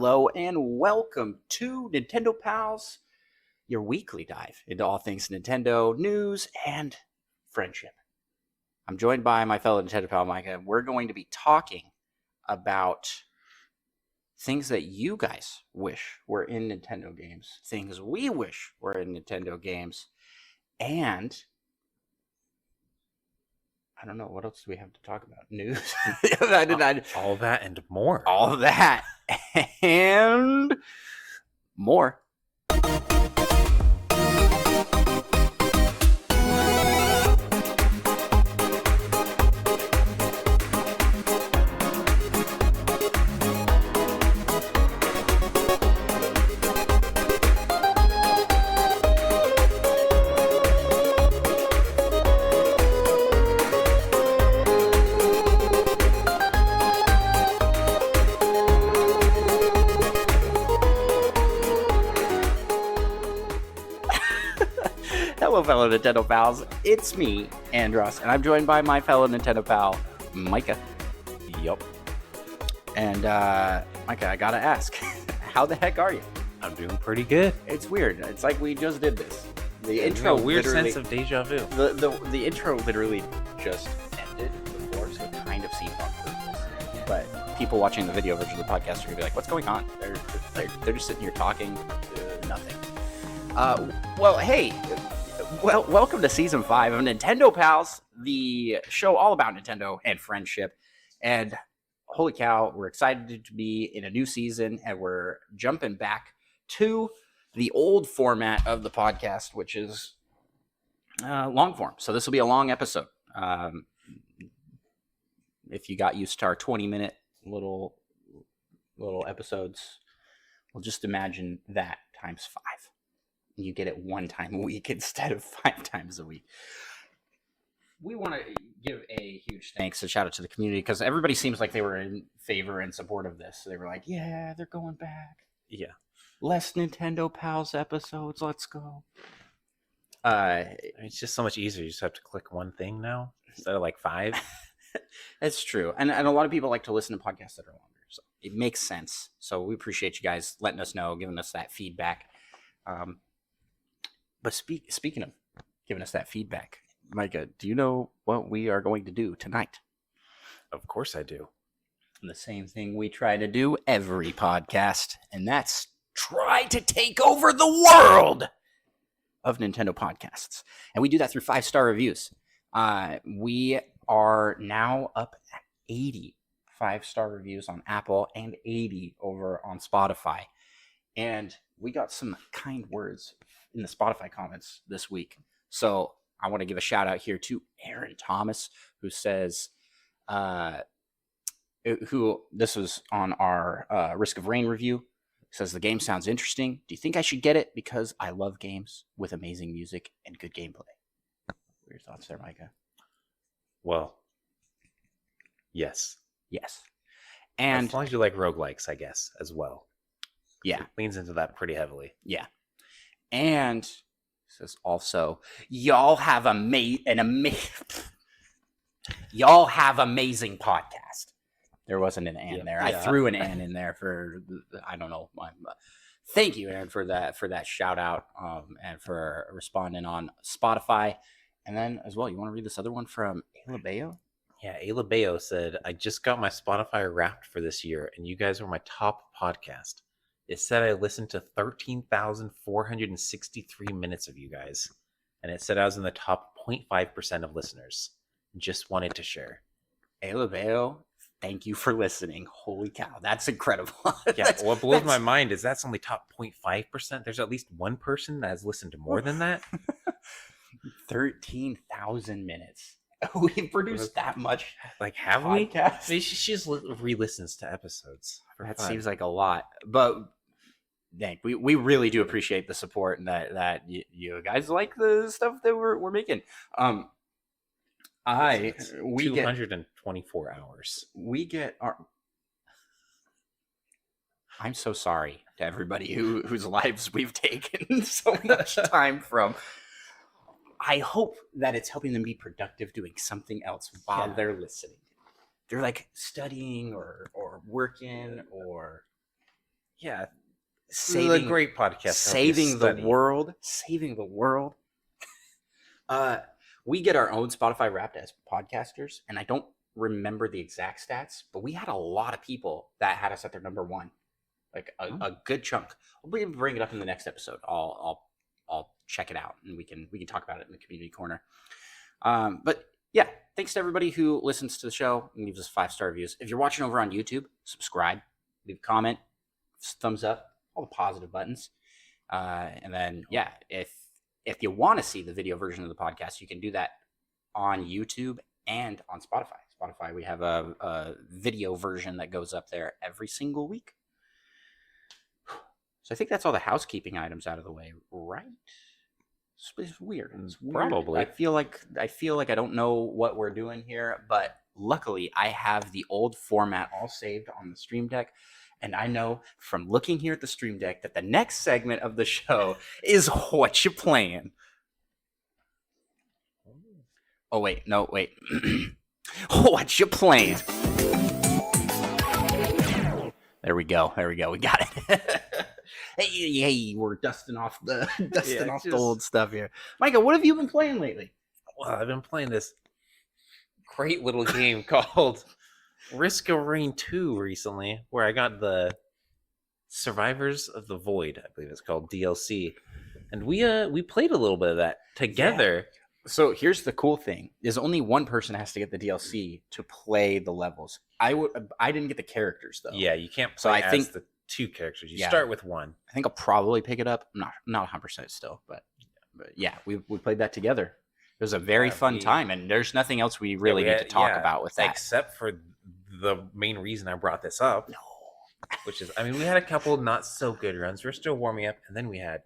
hello, and welcome to Nintendo Pals, your weekly dive into all things Nintendo news and friendship. I'm joined by my fellow Nintendo pal, Micah, and we're going to be talking about things that you guys wish were in Nintendo games, things we wish were in Nintendo games, and I don't know, what else do we have to talk about? News? All that and more. All of that and more. Hello, fellow Nintendo pals. It's me, Andros, and I'm joined by my fellow Nintendo pal, Micah. Yup. And, Micah, I gotta ask, how the heck are you? I'm doing pretty good. It's weird. It's like we just did this. The It's intro a weird literally- sense of deja vu. The intro literally just ended before, so it kind of seemed on purpose. But people watching the video version of the podcast are gonna be like, "What's going on?" They're just sitting here talking nothing. Well, hey, welcome to season 5 of Nintendo Pals, the show all about Nintendo and friendship. And holy cow, we're excited to be in a new season, and we're jumping back to the old format of the podcast, which is long form. So this will be a long episode. If you got used to our 20-minute little episodes, well, just imagine that times 5. You get it one time a week instead of 5 times a week. We want to give a huge thanks and shout out to the community, because everybody seems like they were in favor and support of this. They were like, yeah, they're going back. Yeah. Less Nintendo Pals episodes. Let's go. It's just so much easier. You just have to click one thing now instead of like 5. That's true. And a lot of people like to listen to podcasts that are longer. So it makes sense. So we appreciate you guys letting us know, giving us that feedback. But speaking of giving us that feedback, Micah, do you know what we are going to do tonight? Of course I do. The same thing we try to do every podcast, and that's try to take over the world of Nintendo podcasts. And we do that through 5-star reviews. We are now up at 80 5-star reviews on Apple and 80 over on Spotify. And we got some kind words in the Spotify comments this week. So I want to give a shout out here to Aaron Thomas, who says, this was on our Risk of Rain review. Says the game sounds interesting. Do you think I should get it? Because I love games with amazing music and good gameplay. What are your thoughts there, Micah? Well, yes. Yes. And as long as you like roguelikes, I guess, as well. Yeah. It leans into that pretty heavily. Yeah. And says also, y'all have amazing podcast. There wasn't an "and" there. I threw an "and" in there for, I don't know. Thank you, Aaron, for that shout out, and for responding on Spotify. And then as well, you want to read this other one from Ayla Bayo? Yeah, Ayla Bayo said, I just got my Spotify Wrapped for this year, and you guys were my top podcast. It said I listened to 13,463 minutes of you guys, and it said I was in the top 0.5% of listeners. Just wanted to share. Ayla Bayo, thank you for listening. Holy cow, that's incredible. Yeah, what blows my mind is that's only top 0.5%. There's at least one person that has listened to more than that. 13,000 minutes. We've produced that much. Like, have podcast? we? She just re-listens to episodes. That seems like a lot, but dang, we really do appreciate the support and that you guys like the stuff that we're making. We 224 hours. We get our. I'm so sorry to everybody whose lives we've taken so much time from. I hope that it's helping them be productive doing something else while they're listening. They're like studying or working or Yeah, this is a saving great podcast. to help you saving the study. world, saving the world. We get our own Spotify Wrapped as podcasters, and I don't remember the exact stats, but we had a lot of people that had us at their number one, like a good chunk. We'll bring it up in the next episode. I'll check it out, and we can talk about it in the community corner. But yeah, thanks to everybody who listens to the show and leaves us 5-star reviews. If you're watching over on YouTube, subscribe, leave a comment, thumbs up, all the positive buttons. And then, yeah, if you want to see the video version of the podcast, you can do that on YouTube and on Spotify. Spotify, we have a video version that goes up there every single week. So I think that's all the housekeeping items out of the way, right? It's weird. It's weird. Probably. I feel like I don't know what we're doing here, but luckily I have the old format all saved on the Stream Deck. And I know from looking here at the Stream Deck that the next segment of the show is What You Playing. Oh, wait. No, wait. What You Playing. There we go. We got it. hey, we're dusting off the old stuff here. Micah, what have you been playing lately? Well, I've been playing this great little game called Risk of Rain 2 recently, where I got the Survivors of the Void, I believe it's called, DLC. And we played a little bit of that together. Yeah. So here's the cool thing: is only one person has to get the DLC to play the levels. I didn't get the characters though. Yeah, you can't play So I think the two characters. You Yeah. start with one. I think I'll probably pick it up. I'm not 100% still, but yeah, we played that together. It was a very fun time, and there's nothing else we really need to talk about with that. Except for the main reason I brought this up. No. Which is, I mean, we had a couple not so good runs. We're still warming up, and then we had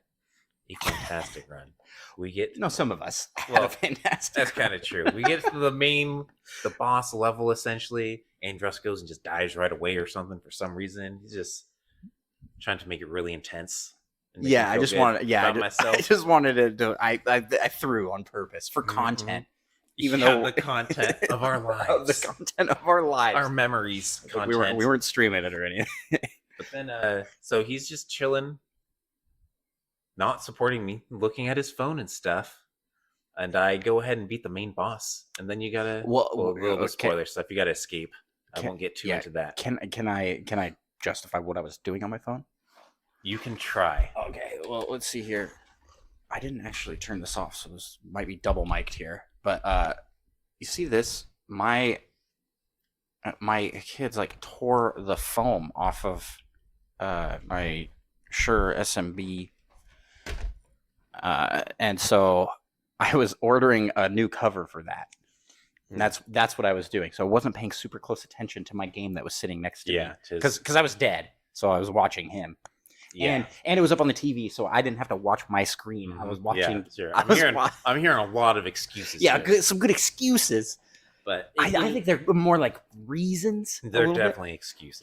a fantastic run. We get some of us had Well, a fantastic. that's kind of true. We get to the boss level essentially. Andros goes and just dies right away or something for some reason. He's just trying to make it really intense. and make me I feel just good wanted. Yeah, about myself. I just wanted to do. I threw on purpose for content, even though the content of our lives, the content of our lives, our memories, Like, content. we weren't streaming it or anything. But then, so he's just chilling, not supporting me, looking at his phone and stuff. And I go ahead and beat the main boss. And then you gotta, a little bit of spoiler stuff. You gotta escape. I won't get too into that. Can I justify what I was doing on my phone? You can try. Okay, well, let's see here. I didn't actually turn this off, so this might be double mic'd here. But you see this? My kids like tore the foam off of my Shure SMB, and so I was ordering a new cover for that. And that's what I was doing. So I wasn't paying super close attention to my game that was sitting next to me. Because I was dead. So I was watching him. Yeah. And it was up on the TV, so I didn't have to watch my screen. I was watching. Yeah, sure. I'm hearing a lot of excuses. Yeah, some good excuses. But I think they're more like reasons. They're definitely excuses.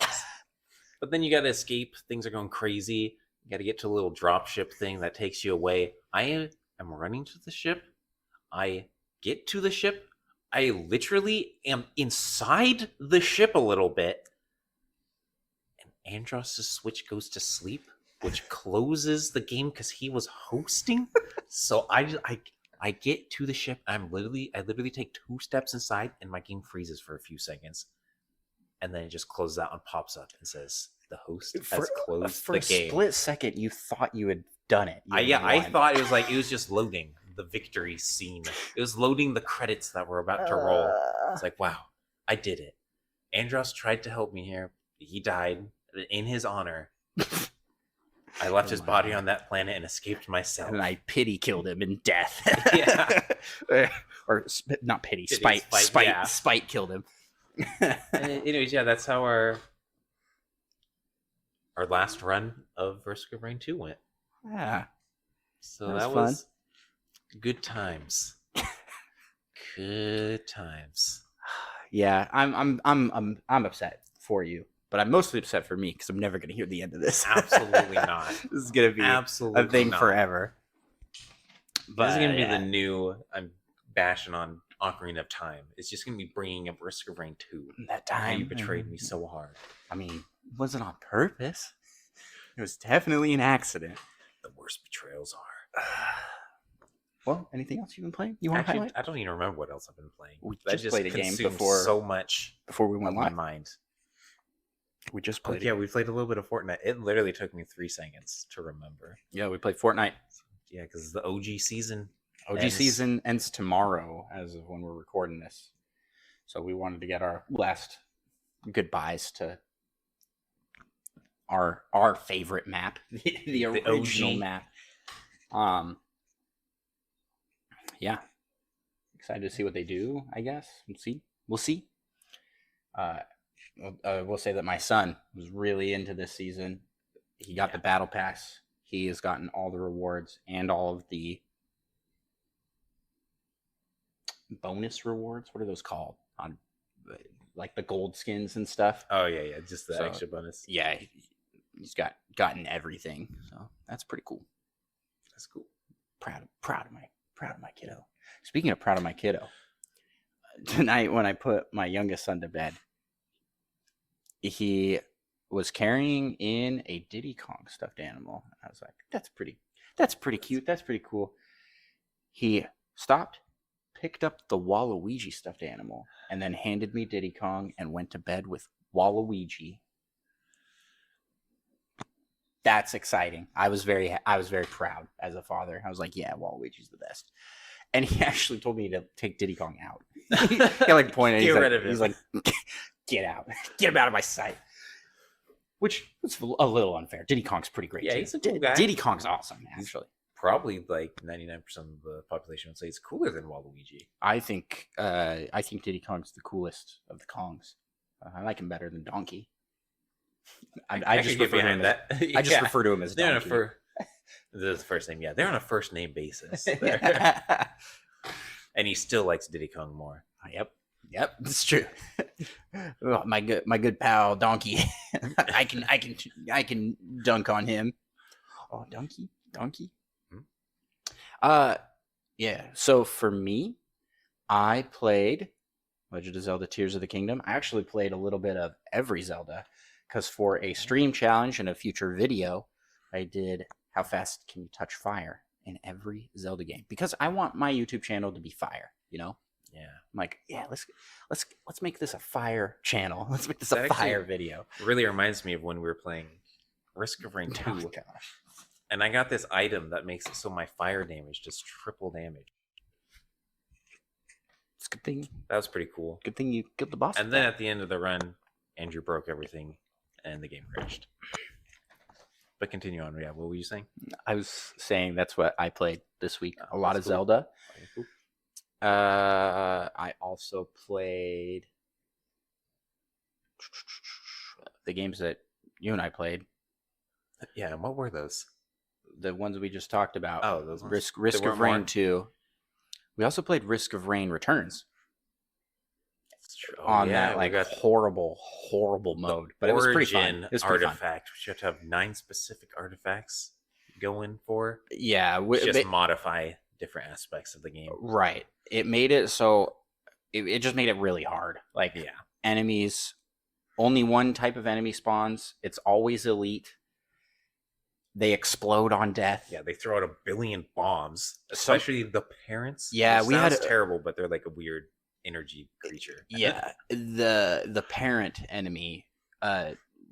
But then you got to escape. Things are going crazy. You got to get to a little dropship thing that takes you away. I am running to the ship. I get to the ship. I literally am inside the ship a little bit. And Andros' Switch goes to sleep, which closes the game because he was hosting. So I get to the ship. I literally take 2 steps inside, and my game freezes for a few seconds. And then it just closes out and pops up and says, the host has closed the game. For a split second, you thought you had done it. I thought it was just loading the victory scene. It was loading the credits that were about to roll. It's like, wow, I did it. Andros tried to help me here. He died. In his honor, I left his body on that planet and escaped myself. And I pity killed him in death. Yeah. Or not pity, spite killed him. Anyways, yeah, that's how our last run of Risk of Rain 2 went. Yeah. So that was good times. Good times. Yeah, I'm upset for you, but I'm mostly upset for me because I'm never going to hear the end of this. Absolutely not. This is going to be a thing forever. But this is going to be the new. I'm bashing on Ocarina of Time. It's just going to be bringing up Risk of Rain 2. That time you betrayed me so hard. I mean, it wasn't on purpose. It was definitely an accident. The worst betrayals are. Well, anything else you've been playing? You want to Actually, highlight? I don't even remember what else I've been playing. We That just played a game consumed before so much we went of my live. mind. We just Oh, played. yeah, we played a little bit of Fortnite. It literally took me 3 seconds to remember. Yeah, we played Fortnite. Yeah, because the OG season. Season ends tomorrow, as of when we're recording this. So we wanted to get our last goodbyes to our favorite map, the original OG. map. Yeah, excited to see what they do. I guess we'll see. We'll say that my son was really into this season. He got the battle pass. He has gotten all the rewards and all of the bonus rewards. What are those called? On like the gold skins and stuff. Oh yeah, just the extra bonus. Yeah, he's gotten everything. So that's pretty cool. That's cool. Proud of my kiddo. Speaking of proud of my kiddo, tonight when I put my youngest son to bed, he was carrying in a Diddy Kong stuffed animal. I was like, that's pretty cute. That's pretty cool. He stopped, picked up the Waluigi stuffed animal, and then handed me Diddy Kong and went to bed with Waluigi. That's exciting. I was very proud as a father. I was like, yeah, Waluigi's the best. And he actually told me to take Diddy Kong out. He like pointed. Get rid of him. He's like, get out. Get him out of my sight. Which was a little unfair. Diddy Kong's pretty great. Yeah, too. he's a cool guy. Diddy Kong's awesome, actually. Probably like 99% of the population would say it's cooler than Waluigi. I think Diddy Kong's the coolest of the Kongs. I like him better than Donkey. I just refer to him that. I just refer to him as They're Donkey. the first name. Yeah, they're on a first name basis. And he still likes Diddy Kong more. Yep, it's true. Oh, my good pal Donkey. I can dunk on him. Oh, Donkey. Yeah. So for me, I played Legend of Zelda: Tears of the Kingdom. I actually played a little bit of every Zelda because for a stream challenge and a future video, I did how fast can you touch fire in every Zelda game because I want my YouTube channel to be fire. You know. Yeah. I'm like, yeah, let's make this a fire channel. Let's make this a fire video. Really reminds me of when we were playing Risk of Rain 2. Oh, gosh. And I got this item that makes it so my fire damage does triple damage. It's a good thing. That was pretty cool. Good thing you killed the boss. And then at the end of the run, Andrew broke everything and the game crashed. But continue on. Yeah, what were you saying? I was saying that's what I played this week. A lot of cool. Zelda. Okay, cool. I also played the games that you and I played. Yeah, and what were those? The ones we just talked about. Oh, those ones. Risk of Rain 2. We also played Risk of Rain Returns. That's true. On that like horrible mode, but it was pretty fun. It was artifact. We have to have 9 specific artifacts going for. Yeah, just modify different aspects of the game. Right. It made it so it just made it really hard. Like enemies, only one type of enemy spawns. It's always elite. They explode on death. Yeah, they throw out 1 billion bombs, especially the parents. Yeah, we had terrible, but they're like a weird energy creature. Yeah, the parent enemy.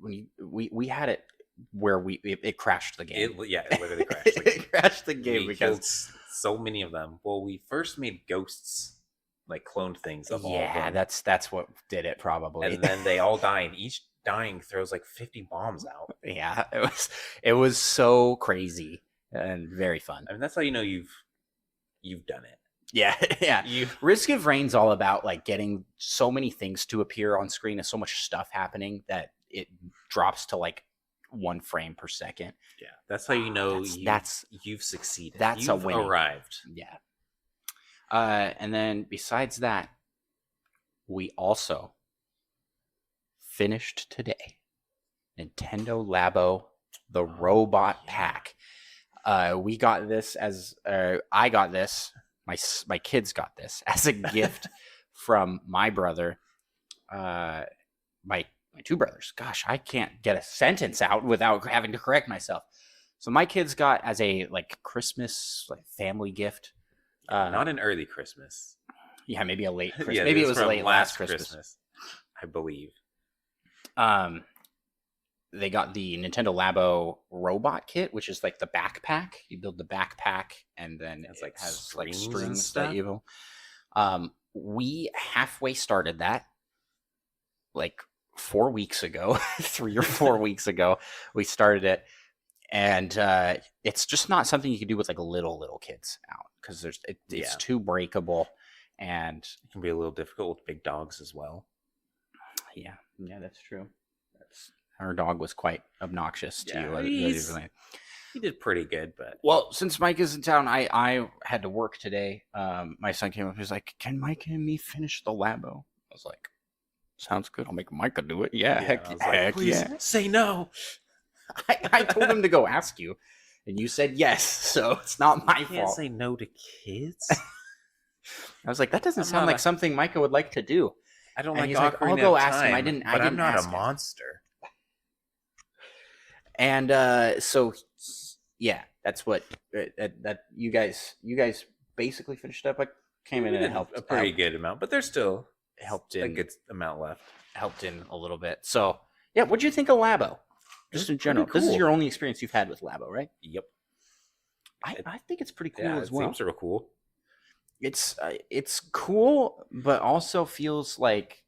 When we had it where it crashed the game. It literally crashed the game. It crashed the game because so many of them. Well, we first made ghosts, like cloned things of all of them. Yeah, that's what did it probably. And then they all die, and each dying throws like 50 bombs out. Yeah, it was so crazy and very fun. I mean, that's how you know you've done it. Yeah. Risk of Rain's all about like getting so many things to appear on screen and so much stuff happening that it drops to like 1 frame per second. Yeah, that's how you know you've succeeded. You've a win. Arrived. Yeah. And then besides that, we also finished today Nintendo Labo the Robot Pack. We got this I got this. My kids got this as a gift from my brother. My My two brothers. Gosh, I can't get a sentence out without having to correct myself. So my kids got as a like Christmas like family gift. Not an early Christmas. Yeah, maybe a late Christmas. Yeah, maybe it this was from late last Christmas. I believe. They got the Nintendo Labo robot kit, which is like the backpack. You build the backpack, and then It's it like has strings like and strings stuff? that you. We halfway started that, like 4 weeks ago, 3 or 4 weeks ago. We started it, and it's just not something you can do with like little kids out because it's Yeah. too breakable, and It can be a little difficult with big dogs as well. yeah, that's true. Our dog was quite obnoxious to Yeah, you. He did pretty good, but Well, since Mike is in town, I had to work today. My son came up. He was like, "Can Mike and me finish the Labo?" I was like, "Sounds good. I'll make Micah do it." Yeah, I was like, please say no. I told him to go ask you, and you said yes. So it's not my You can't fault. say no to kids. I was like, "That doesn't I'm sound not like something Micah would like to do." I don't And like he's like, Ocarina "I'll go of ask him. I Time, didn't but I'm not a ask him." monster. And so yeah, that's what that you guys basically finished up. I came in We and did helped a pretty good amount, but there's still helped a in good amount left. a little bit. So yeah, what'd you think of Labo? Just in general, this is cool. your only experience you've had with Labo, right? Yep. I think it's pretty cool Yeah, as it well. seems real cool. It's cool, but also feels like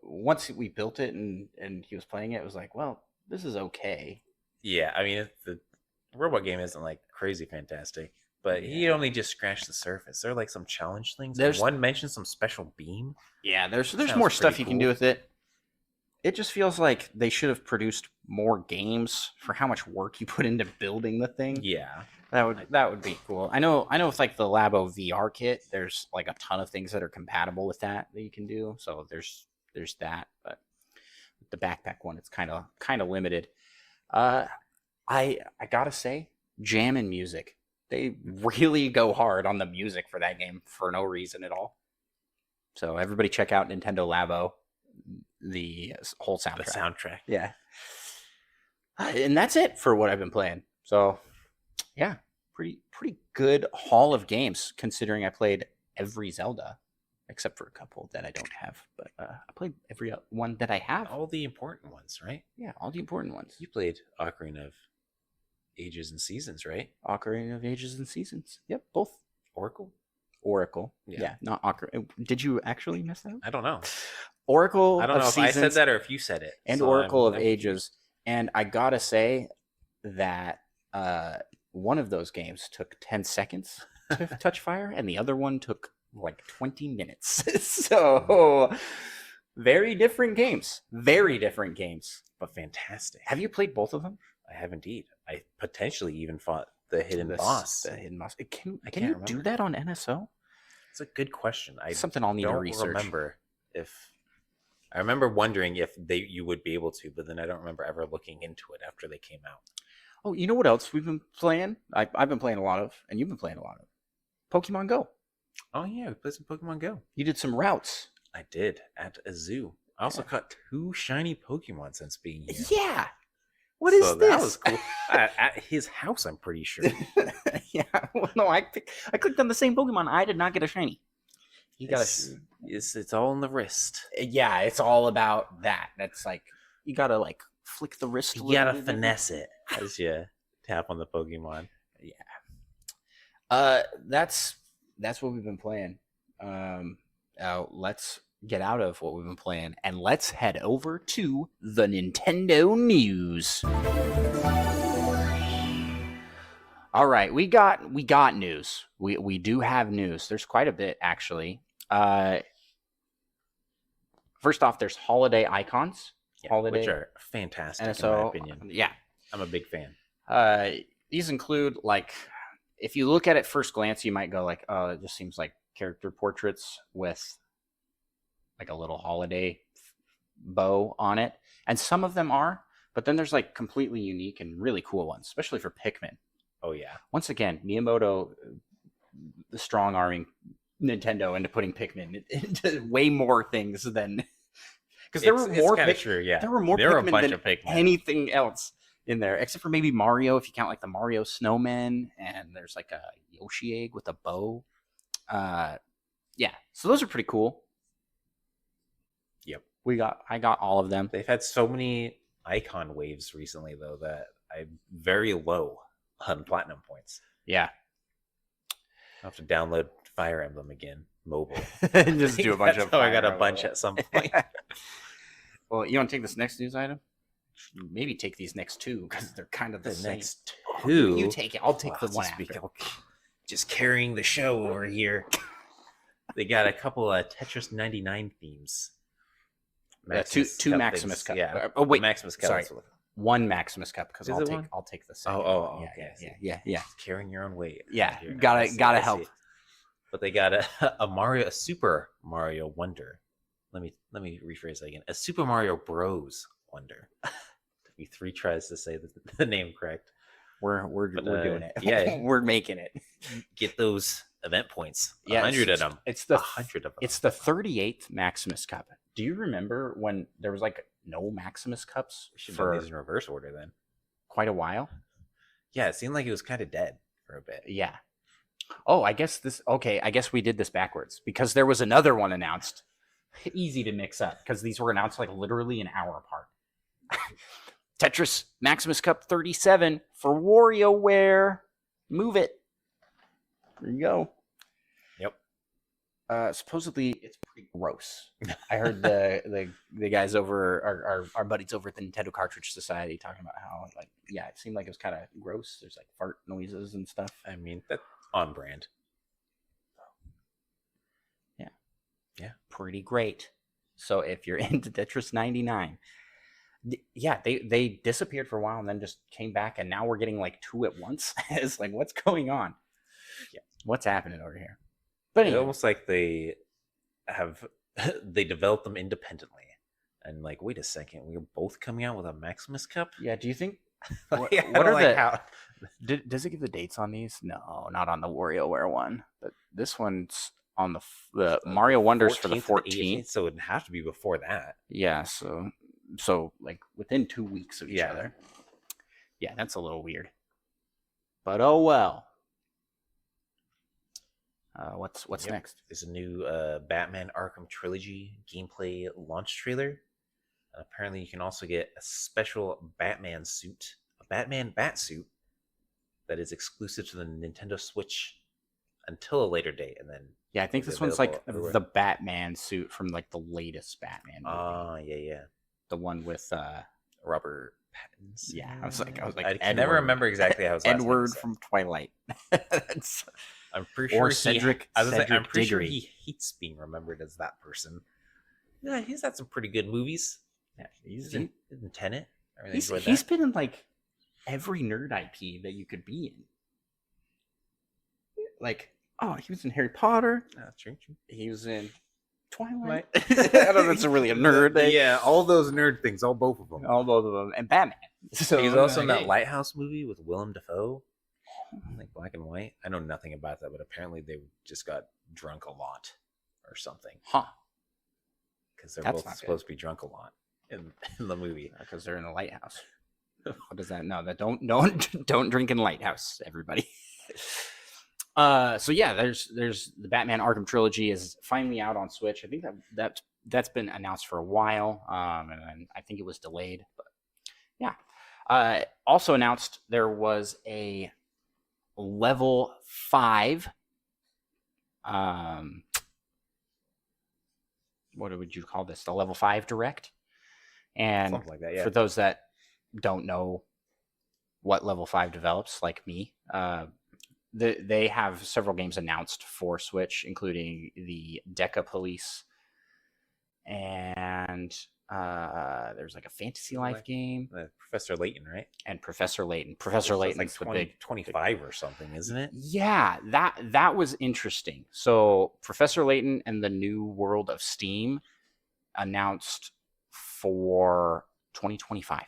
once we built it and he was playing it, it was like, well, this is okay. Yeah, I mean, the robot game isn't like crazy fantastic, but he only just scratched the surface. There are like some challenge things. One mentioned some special beam. Yeah, there's Sounds more stuff pretty you can do cool. with it. It just feels like they should have produced more games for how much work you put into building the thing. Yeah, That would be cool. I know with like the Labo VR kit, there's like a ton of things that are compatible with that you can do. So there's that, but with the backpack one, it's kind of limited. I gotta say, jam and music. They really go hard on the music for that game for no reason at all. So everybody check out Nintendo Labo, the whole soundtrack. the soundtrack. Yeah. And that's it for what I've been playing. So yeah, pretty good haul of games considering I played every Zelda except for a couple that I don't have. But I played every one that I have. All the important ones, right? Yeah, all the important ones. You played Ocarina of Ages and Seasons, right? Ocarina of Ages and Seasons. Yep, both. Oracle. Yeah, not Ocarina. Did you actually miss that? I don't know. Oracle. I don't of know if Seasons I said that or if you said it. and So Oracle of I'm Ages. And I gotta say that one of those games took 10 seconds to touch fire, and the other one took like 20 minutes. So very different games. but fantastic. Have you played both of them? I have indeed. I potentially even fought the hidden boss. The hidden boss. Can can't you remember. do that on NSO? It's a good question. I Something I'll need to don't research. remember if I remember wondering if you would be able to, but then I don't remember ever looking into it after they came out. Oh, you know what else we've been playing? I've been playing a lot of, and you've been playing a lot of Pokemon Go. Oh yeah, we played some Pokemon Go. You did some routes. I did at a zoo. I also caught 2 shiny Pokemon since being here. Yeah. What is this? That was cool. At his house, I'm pretty sure. Yeah. Well, no, I clicked on the same Pokemon. I did not get a shiny. You got It's all in the wrist. Yeah, it's all about that. That's like you gotta like flick the wrist. You gotta finesse it as you tap on the Pokemon. Yeah. That's what we've been playing. Let's get out of what we've been playing and let's head over to the Nintendo news. All right, we got news. We do have news. There's quite a bit actually. First off, there's Holiday Icons. Holiday, which are fantastic NSO, in my opinion. Yeah, I'm a big fan. These include like, if you look at it first glance, you might go like, oh, it just seems like character portraits with like a little holiday bow on it. And some of them are, but then there's like completely unique and really cool ones, especially for Pikmin. Oh yeah. Once again, Miyamoto, the strong-arming Nintendo into putting Pikmin into way more things than because there were more. True, yeah. There were more There were a Pikmin bunch than of Pikmin. anything else in there, except for maybe Mario, if you count like the Mario snowman, and there's like a Yoshi egg with a bow. Yeah, so those are pretty cool. Yep. I got all of them. They've had so many icon waves recently, though, that I'm very low on platinum points. Yeah. I'll have to download Fire Emblem again, mobile. And just do a bunch of. I got a bunch at some point. Well, you want to take this next news item? Maybe take these next two because they're kind of the same. Next two. You take it. I'll take the one just after. Just carrying the show over here. They got a couple of Tetris 99 themes. Two Maximus Cup. Yeah. Oh wait, Maximus Cup. Sorry, one Maximus Cup because I'll take the second. Oh, yeah, okay. yeah. Carrying your own weight. Yeah, Here. gotta help. But they got a Super Mario Wonder. Let me rephrase that again. A Super Mario Bros. Wonder. Took me 3 tries to say the name correct. We're doing it. Yeah, we're making it. Get those event points. Yeah, 100 of them. It's the 100 of them. It's the 38th Maximus Cup. Do you remember when there was like no Maximus Cups for these in reverse order then? Quite a while. Yeah, it seemed like it was kind of dead for a bit. Yeah. Oh, I guess we did this backwards because there was another one announced. Easy to mix up because these were announced like literally an hour apart. Tetris Maximus Cup 37 for WarioWare. Move it. There you go. Yep. Supposedly it's pretty gross. I heard the guys over our buddies over at the Nintendo Cartridge Society talking about how it seemed like it was kind of gross. There's like fart noises and stuff. I mean, that's on brand. Yeah, pretty great. So if you're into Tetris 99, yeah, they disappeared for a while and then just came back, and now we're getting like 2 at once. It's like, what's going on? Yeah, what's happening over here? But anyway. It's almost like they developed them independently, and like, wait a second, we're both coming out with a Maximus Cup. Yeah, do you think? What are how? Does it give the dates on these? No, not on the WarioWare one, but this one's on the Mario Wonders for the 14th. So it'd have to be before that. Yeah, so like within 2 weeks of each other. Yeah, that's a little weird. But oh well. What's next? There's a new Batman Arkham Trilogy gameplay launch trailer. Apparently, you can also get a special Batman suit, a Batman bat suit, that is exclusive to the Nintendo Switch until a later date, and then I think this one's like the Batman suit from like the latest Batman movie. Oh, yeah. The one with Robert Pattinson. Yeah, I was like I can never remember exactly how his last Edward name is. from Twilight. I'm pretty sure Cedric. I'm pretty sure Diggory. he hates being remembered as that person. Yeah, he's had some pretty good movies. Yeah, he's in Tenet. He's been in like every nerd IP that you could be in. Like, he was in Harry Potter. True. He was in Twilight. I don't know if it's really a nerd thing. Yeah, all those nerd things, both of them. And Batman. So he was also in that Lighthouse movie with Willem Dafoe, like black and white. I know nothing about that, but apparently they just got drunk a lot or something. Huh. Because they're both supposed to be drunk a lot in the movie. Because they're in a lighthouse. What does that? No, that don't drink in Lighthouse, everybody. So yeah, there's the Batman Arkham Trilogy is finally out on Switch. I think that's been announced for a while, and then I think it was delayed. But yeah, also announced there was a level 5. What would you call this? The level 5 direct. And something like that, yeah. For those that don't know what level 5 develops, like me, they have several games announced for Switch, including the Deca Police, and there's like a Fantasy Life game. Professor Layton, right? And Professor Layton. Professor Layton's like 25 or something, isn't it? Yeah, that was interesting. So Professor Layton and the New World of Steam announced for 2025.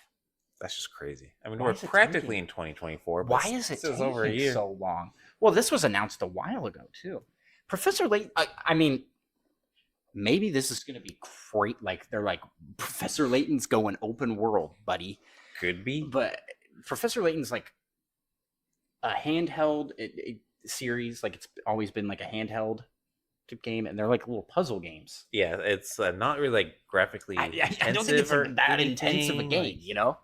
That's just crazy. I mean, we're practically in 2024. But why is it taking over a year? So long? Well, this was announced a while ago too. Professor Layton. I mean, maybe this is going to be great. Like they're like Professor Layton's going open world, buddy. Could be. But Professor Layton's like a handheld series. Like it's always been like a handheld game, and they're like little puzzle games. Yeah, it's not really like graphically I don't think intensive it's or like that anything. intense of a game, Like, you know.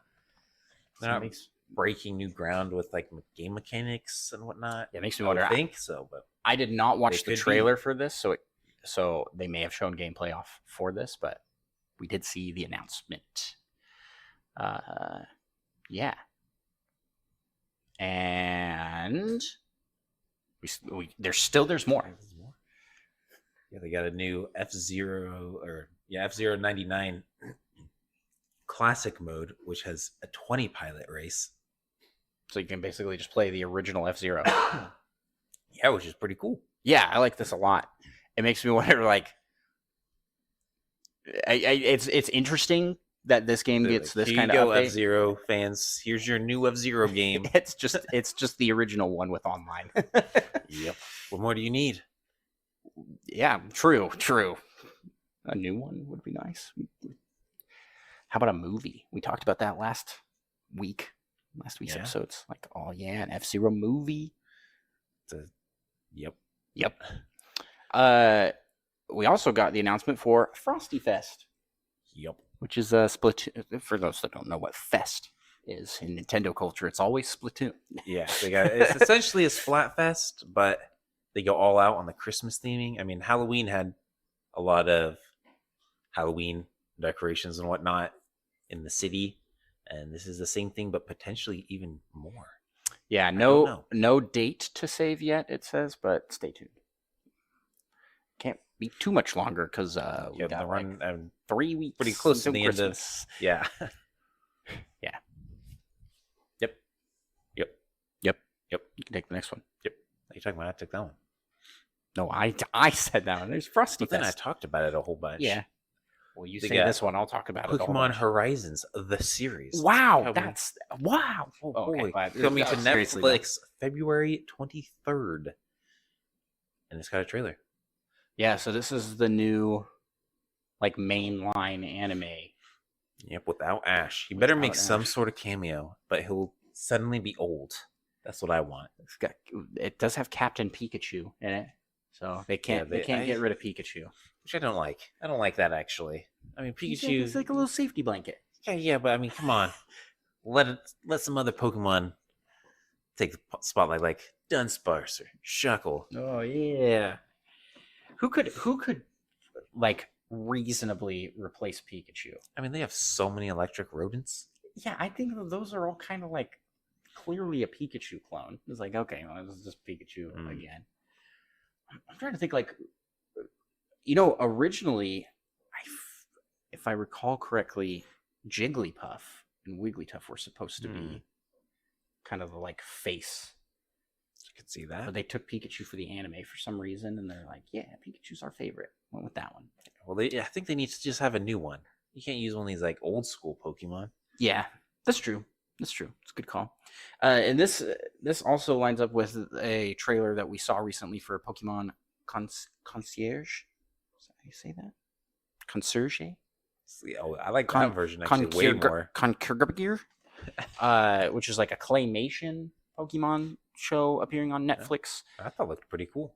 they're not breaking new ground with like game mechanics and whatnot. Yeah, it makes me I would wonder. think so, but I did not watch It the could trailer for this, so they may have shown gameplay off for this, but we did see the announcement. Yeah, and there's more. yeah, they got a new F-Zero 99 classic mode, which has a 20 pilot race. So you can basically just play the original F-Zero. Yeah, which is pretty cool. Yeah, I like this a lot. It makes me wonder, like, it's interesting that this game gets this kind of update. F-Zero fans, here's your new F-Zero game. It's just the original one with online. Yep. What more do you need? Yeah, true. A new one would be nice. How about a movie? We talked about that last week's episodes. Like, oh yeah, an F-Zero movie. Yep. We also got the announcement for Frosty Fest. Yep. Which is Splatoon. For those that don't know what Fest is in Nintendo culture, it's always Splatoon. Yeah, it's essentially a Splatfest, but they go all out on the Christmas theming. I mean, Halloween had a lot of Halloween decorations and whatnot in the city, and this is the same thing, but potentially even more. Yeah, no date to save yet, it says, but stay tuned. Can't be too much longer because we got like 3 weeks. Pretty close to the Christmas. end of. Yeah. Yeah. Yep. You can take the next one. Yep. What are you talking about? I took that one. No, I said that one. There's Frosty But then Fest. I talked about it a whole bunch. Yeah. Well, you They say got this one, I'll talk about it. Pokemon Horizons, the series. Wow, wow. Oh, Okay, boy. Coming to Netflix February 23rd. And it's got a trailer. Yeah, so this is the new, like, mainline anime. Yep, without Ash. He better make some sort of cameo, but he'll suddenly be old. That's what I want. It does have Captain Pikachu in it, so they can't get rid of Pikachu. Which I don't like. I don't like that, actually. I mean, Pikachu... It's like a little safety blanket. Yeah, but I mean, come on. Let some other Pokemon take the spotlight, like Dunsparce or Shuckle. Oh, yeah. Who could like reasonably replace Pikachu? I mean, they have so many electric rodents. Yeah, I think those are all kind of like clearly a Pikachu clone. It's like, okay, well, this is just Pikachu again. I'm trying to think, like, originally, if I recall correctly, Jigglypuff and Wigglytuff were supposed to be kind of the like face. I could see that. But they took Pikachu for the anime for some reason, and they're like, yeah, Pikachu's our favorite. Went with that one. Well, I think they need to just have a new one. You can't use one of these like old school Pokemon. Yeah, that's true. It's a good call. And this also lines up with a trailer that we saw recently for Pokemon Concierge. Is that how you say that? Concierge? Oh, I like that version actually way more. Concierge, which is like a claymation Pokemon show appearing on Netflix. I thought it looked pretty cool.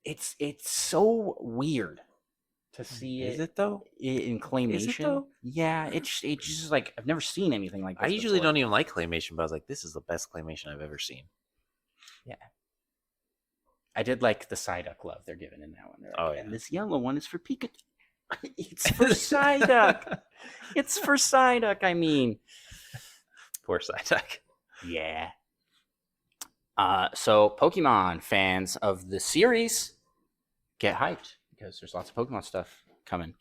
It's so weird to see it. Is it though? In claymation? Is it though? Yeah, it's just like I've never seen anything like this. I usually don't even like claymation, but I was like, this is the best claymation I've ever seen. Yeah. I did like the Psyduck love they're giving in that one. Like, and this yellow one is for Pikachu. It's for Psyduck. It's for Psyduck, I mean. Poor Psyduck. Yeah. So Pokemon fans of the series, get hyped because there's lots of Pokemon stuff coming.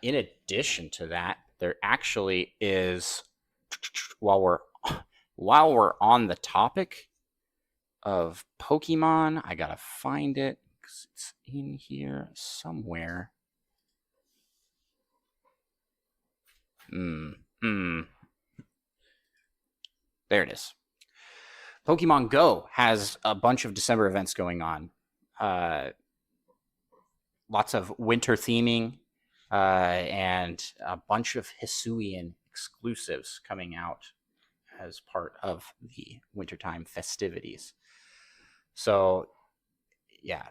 In addition to that, there actually is, while we're on the topic of Pokemon, I gotta find it because it's in here somewhere. There it is. Pokemon Go has a bunch of December events going on. lots of winter theming and a bunch of Hisuian exclusives coming out as part of the wintertime festivities. So, yeah,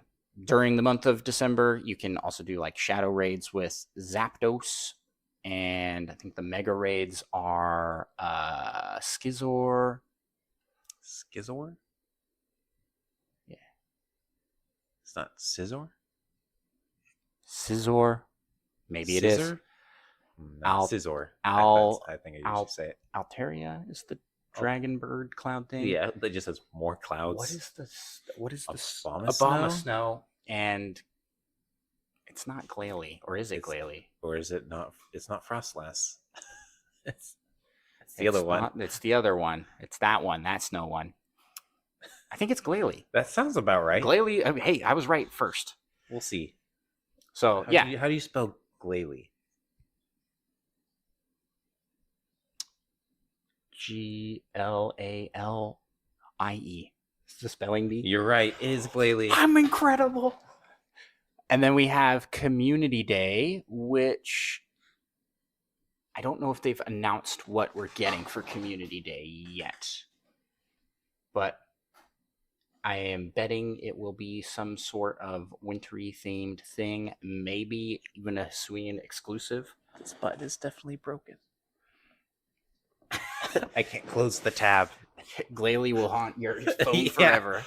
during the month of December, you can also do like shadow raids with Zapdos, and I think the mega raids are Skizor. Skizor? Yeah. It's not Scizor? Scizor. Maybe it is. Scizor? No, Al- Scizor. Al- I think I usually say it. Altaria is the dragon bird cloud thing. Yeah, that just has more clouds. What is the Abomasnow? Snow? And it's not Glalie, or is it Glalie? Or is it not? It's not Frostlass. it's the other one. It's the other one. It's that one. That snow one. I think it's Glalie. That sounds about right. Glalie. Hey, I was right first. We'll see. So how do you spell Glalie? Glalie. Is the spelling bee? You're right. It is Glalie. I'm incredible. And then we have Community Day, which I don't know if they've announced what we're getting for Community Day yet. But I am betting it will be some sort of wintry themed thing, maybe even a Hisuian exclusive. This button is definitely broken. I can't close the tab. Glalie will haunt your phone forever.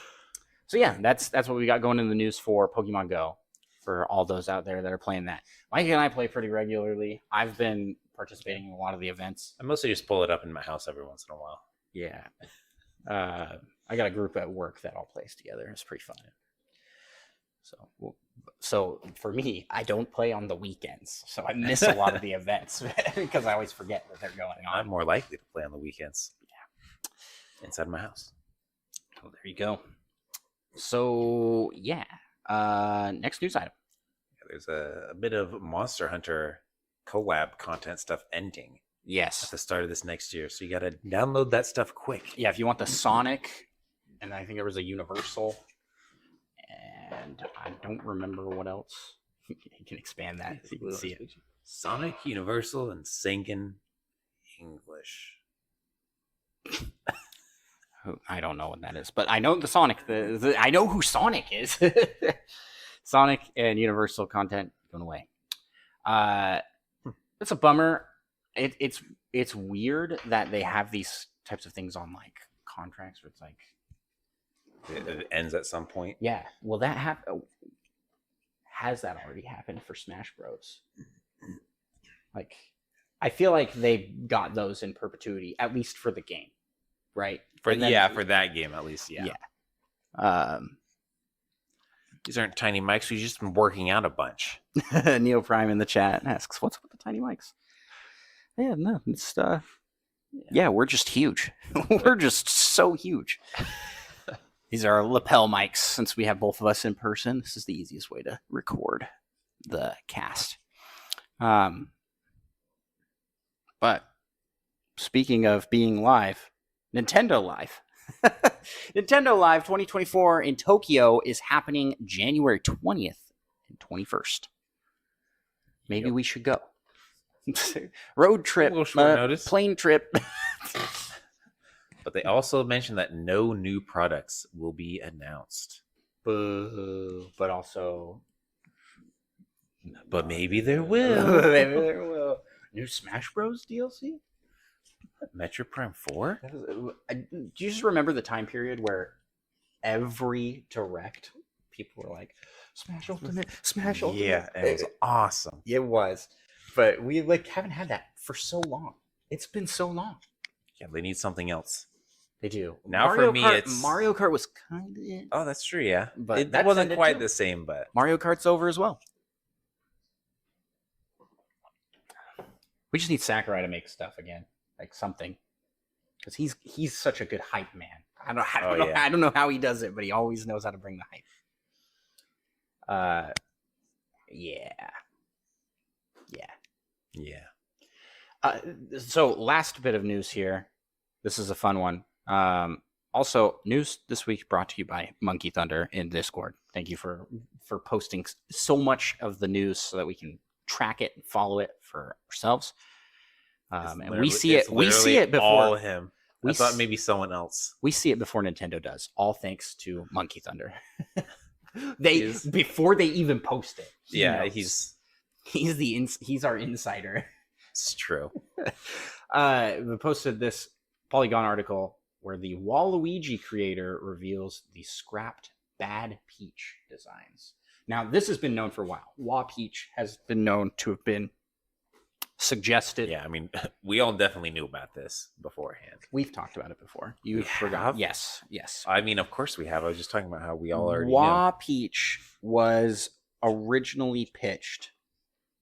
So yeah, that's what we got going in the news for Pokemon Go. For all those out there that are playing that, Mike and I play pretty regularly. I've been participating in a lot of the events. I mostly just pull it up in my house every once in a while. Yeah, I got a group at work that all plays together. It's pretty fun. So for me, I don't play on the weekends, so I miss a lot of the events because I always forget that they're going on. I'm more likely to play on the weekends. Yeah, inside my house. Oh, there you go. So yeah, next news item. There's a bit of Monster Hunter collab content stuff ending. Yes, at the start of this next year, so you got to download that stuff quick. Yeah, if you want the Sonic, and I think there was a Universal, and I don't remember what else. You can expand that so you can see it. Sonic, Universal, and singing English. I don't know what that is, but I know the Sonic. I know who Sonic is. Sonic and Universal content going away. It's a bummer. It's weird that they have these types of things on like contracts where it's like it ends at some point. Yeah, well, that has that already happened for Smash Bros. Like, I feel like they got those in perpetuity, at least for the game, right? For that game at least. Yeah. These aren't tiny mics. We've just been working out a bunch. Neo Prime in the chat asks, "What's with the tiny mics?" Yeah, no, it's yeah, we're just huge. We're just so huge. These are our lapel mics. Since we have both of us in person, this is the easiest way to record the cast. But speaking of being live, Nintendo Live. Nintendo Live 2024 in Tokyo is happening January 20th and 21st. Maybe we should go. Road trip, plane trip. But they also mentioned that no new products will be announced. Boo. But also... But maybe there will. Maybe there will. New Smash Bros. DLC? Metroid Prime 4? Do you just remember the time period where every direct people were like, Smash Ultimate, Smash Ultimate? Yeah, it was awesome. It was. But we haven't had that for so long. It's been so long. Yeah, they need something else. They do. Now Mario for me, Kart, it's... Mario Kart was kind of it. Oh, that's true, yeah. But that wasn't quite the same, but... Mario Kart's over as well. We just need Sakurai to make stuff again. Like something. Because he's such a good hype man. I don't know how he does it, but he always knows how to bring the hype. Yeah. So last bit of news here. This is a fun one. Also, news this week brought to you by Monkey Thunder in Discord. Thank you for posting so much of the news so that we can track it and follow it for ourselves. And we see it before all him. We I thought maybe someone else. We see it before Nintendo does. All thanks to Monkey Thunder. Before they even post it. He's our insider. It's true. We posted this Polygon article where the Waluigi creator reveals the scrapped Bad Peach designs. Now, this has been known for a while. WaPeach has been known to have been suggested. Yeah, I mean, we all definitely knew about this beforehand. We've talked about it before. You forgot? Yes. I mean, of course we have. I was just talking about how we all already WaPeach was originally pitched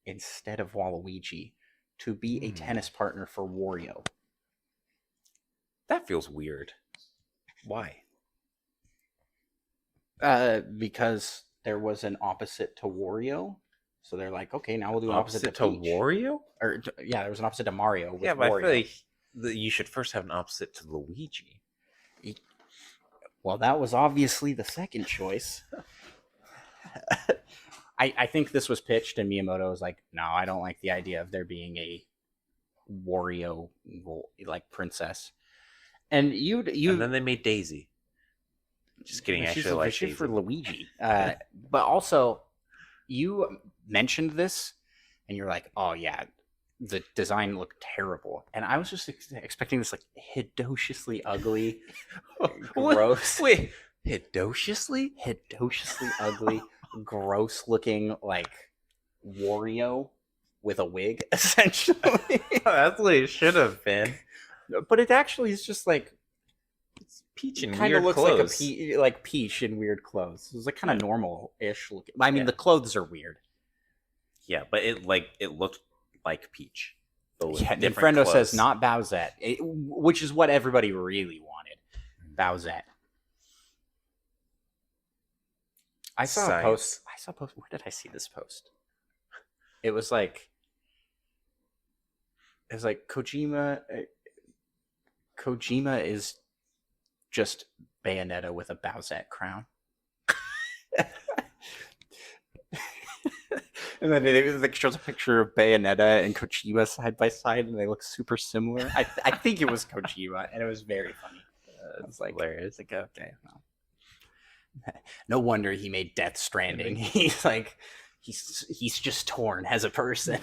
instead of Waluigi to be a tennis partner for Wario. That feels weird. Why? Because there was an opposite to Wario. So they're like, okay, now we'll do an opposite to Wario? Or yeah, there was an opposite to Mario. With but Wario. I feel like you should first have an opposite to Luigi. Well, that was obviously the second choice. I think this was pitched, and Miyamoto was like, no, I don't like the idea of there being a Wario like princess. And and then they made Daisy. Just kidding. Actually, like Daisy for Luigi. But also, you mentioned this, and you're like, "Oh yeah, the design looked terrible," and I was just expecting this like hideously ugly, gross. Wait, hideously ugly, gross looking like Wario with a wig, essentially. That's what it should have been. But it actually is just like it's Peach in kind weird of looks clothes. like Peach in weird clothes. It was like kind of normal-ish looking. I mean, the clothes are weird. Yeah, but it looked like Peach. Yeah, Nintendo says not Bowsette, which is what everybody really wanted. Bowsette. I saw a post. Where did I see this post? It was like Kojima. Kojima is just Bayonetta with a Bowsette crown. And then it shows a picture of Bayonetta and Kojima side by side, and they look super similar. I think it was Kojima, and it was very funny. It's like hilarious. Like, okay, no wonder he made Death Stranding. He's like, he's just torn as a person.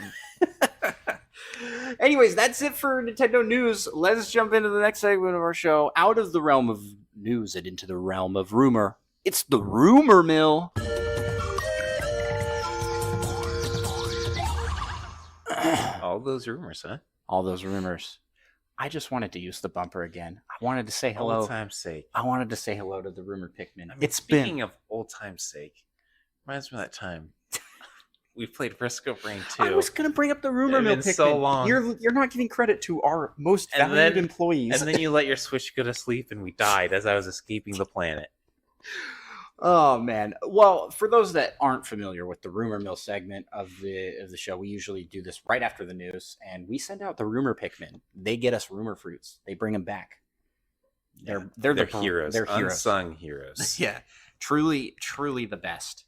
Anyways, that's it for Nintendo news. Let's jump into the next segment of our show. Out of the realm of news and into the realm of rumor. It's the rumor mill. All those rumors, huh? All those rumors. I just wanted to use the bumper again. I wanted to say hello. Old time's sake. I wanted to say hello to the rumor Pikmin. I mean, speaking of old time's sake, reminds me of that time we played Risk of Rain 2. I was going to bring up the rumor mill Pikmin. So long. You're not giving credit to our most valued employees. And then you let your Switch go to sleep, and we died as I was escaping the planet. Oh man! Well, for those that aren't familiar with the rumor mill segment of the show, we usually do this right after the news, and we send out the rumor Pikmin. They get us rumor fruits. They bring them back. They're the heroes. They're unsung heroes. Yeah, truly the best.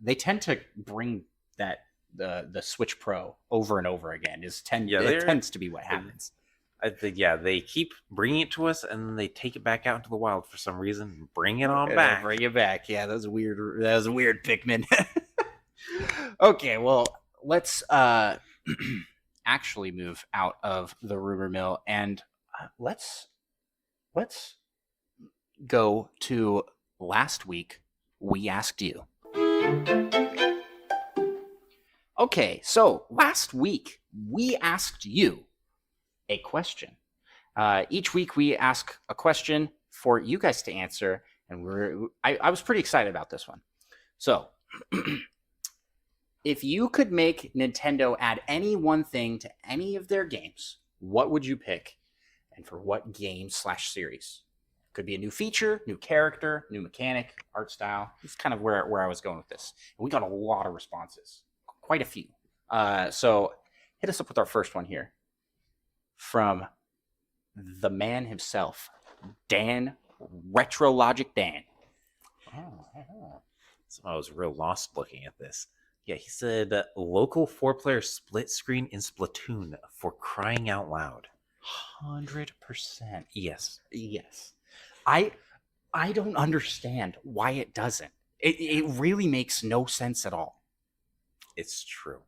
They tend to bring that the Switch Pro over and over again. It tends to be what happens. I think, they keep bringing it to us, and then they take it back out into the wild for some reason. Bring it on back. Bring it back. Yeah, that was weird. That was a weird Pikmin. Okay, well, let's actually move out of the rumor mill, and let's go to last week. We asked you. Okay, so last week we asked you a question. Each week we ask a question for you guys to answer, and I was pretty excited about this one. So, if you could make Nintendo add any one thing to any of their games, what would you pick, and for what game/series? Could be a new feature, new character, new mechanic, art style. It's kind of where I was going with this. And we got a lot of responses, quite a few. So hit us up with our first one here from the man himself, Dan, Retro Logic Dan. So I was real lost looking at this. Yeah, he said local 4-player split screen in Splatoon for crying out loud. 100%. Yes. Yes. I don't understand why it doesn't. It really makes no sense at all. It's true.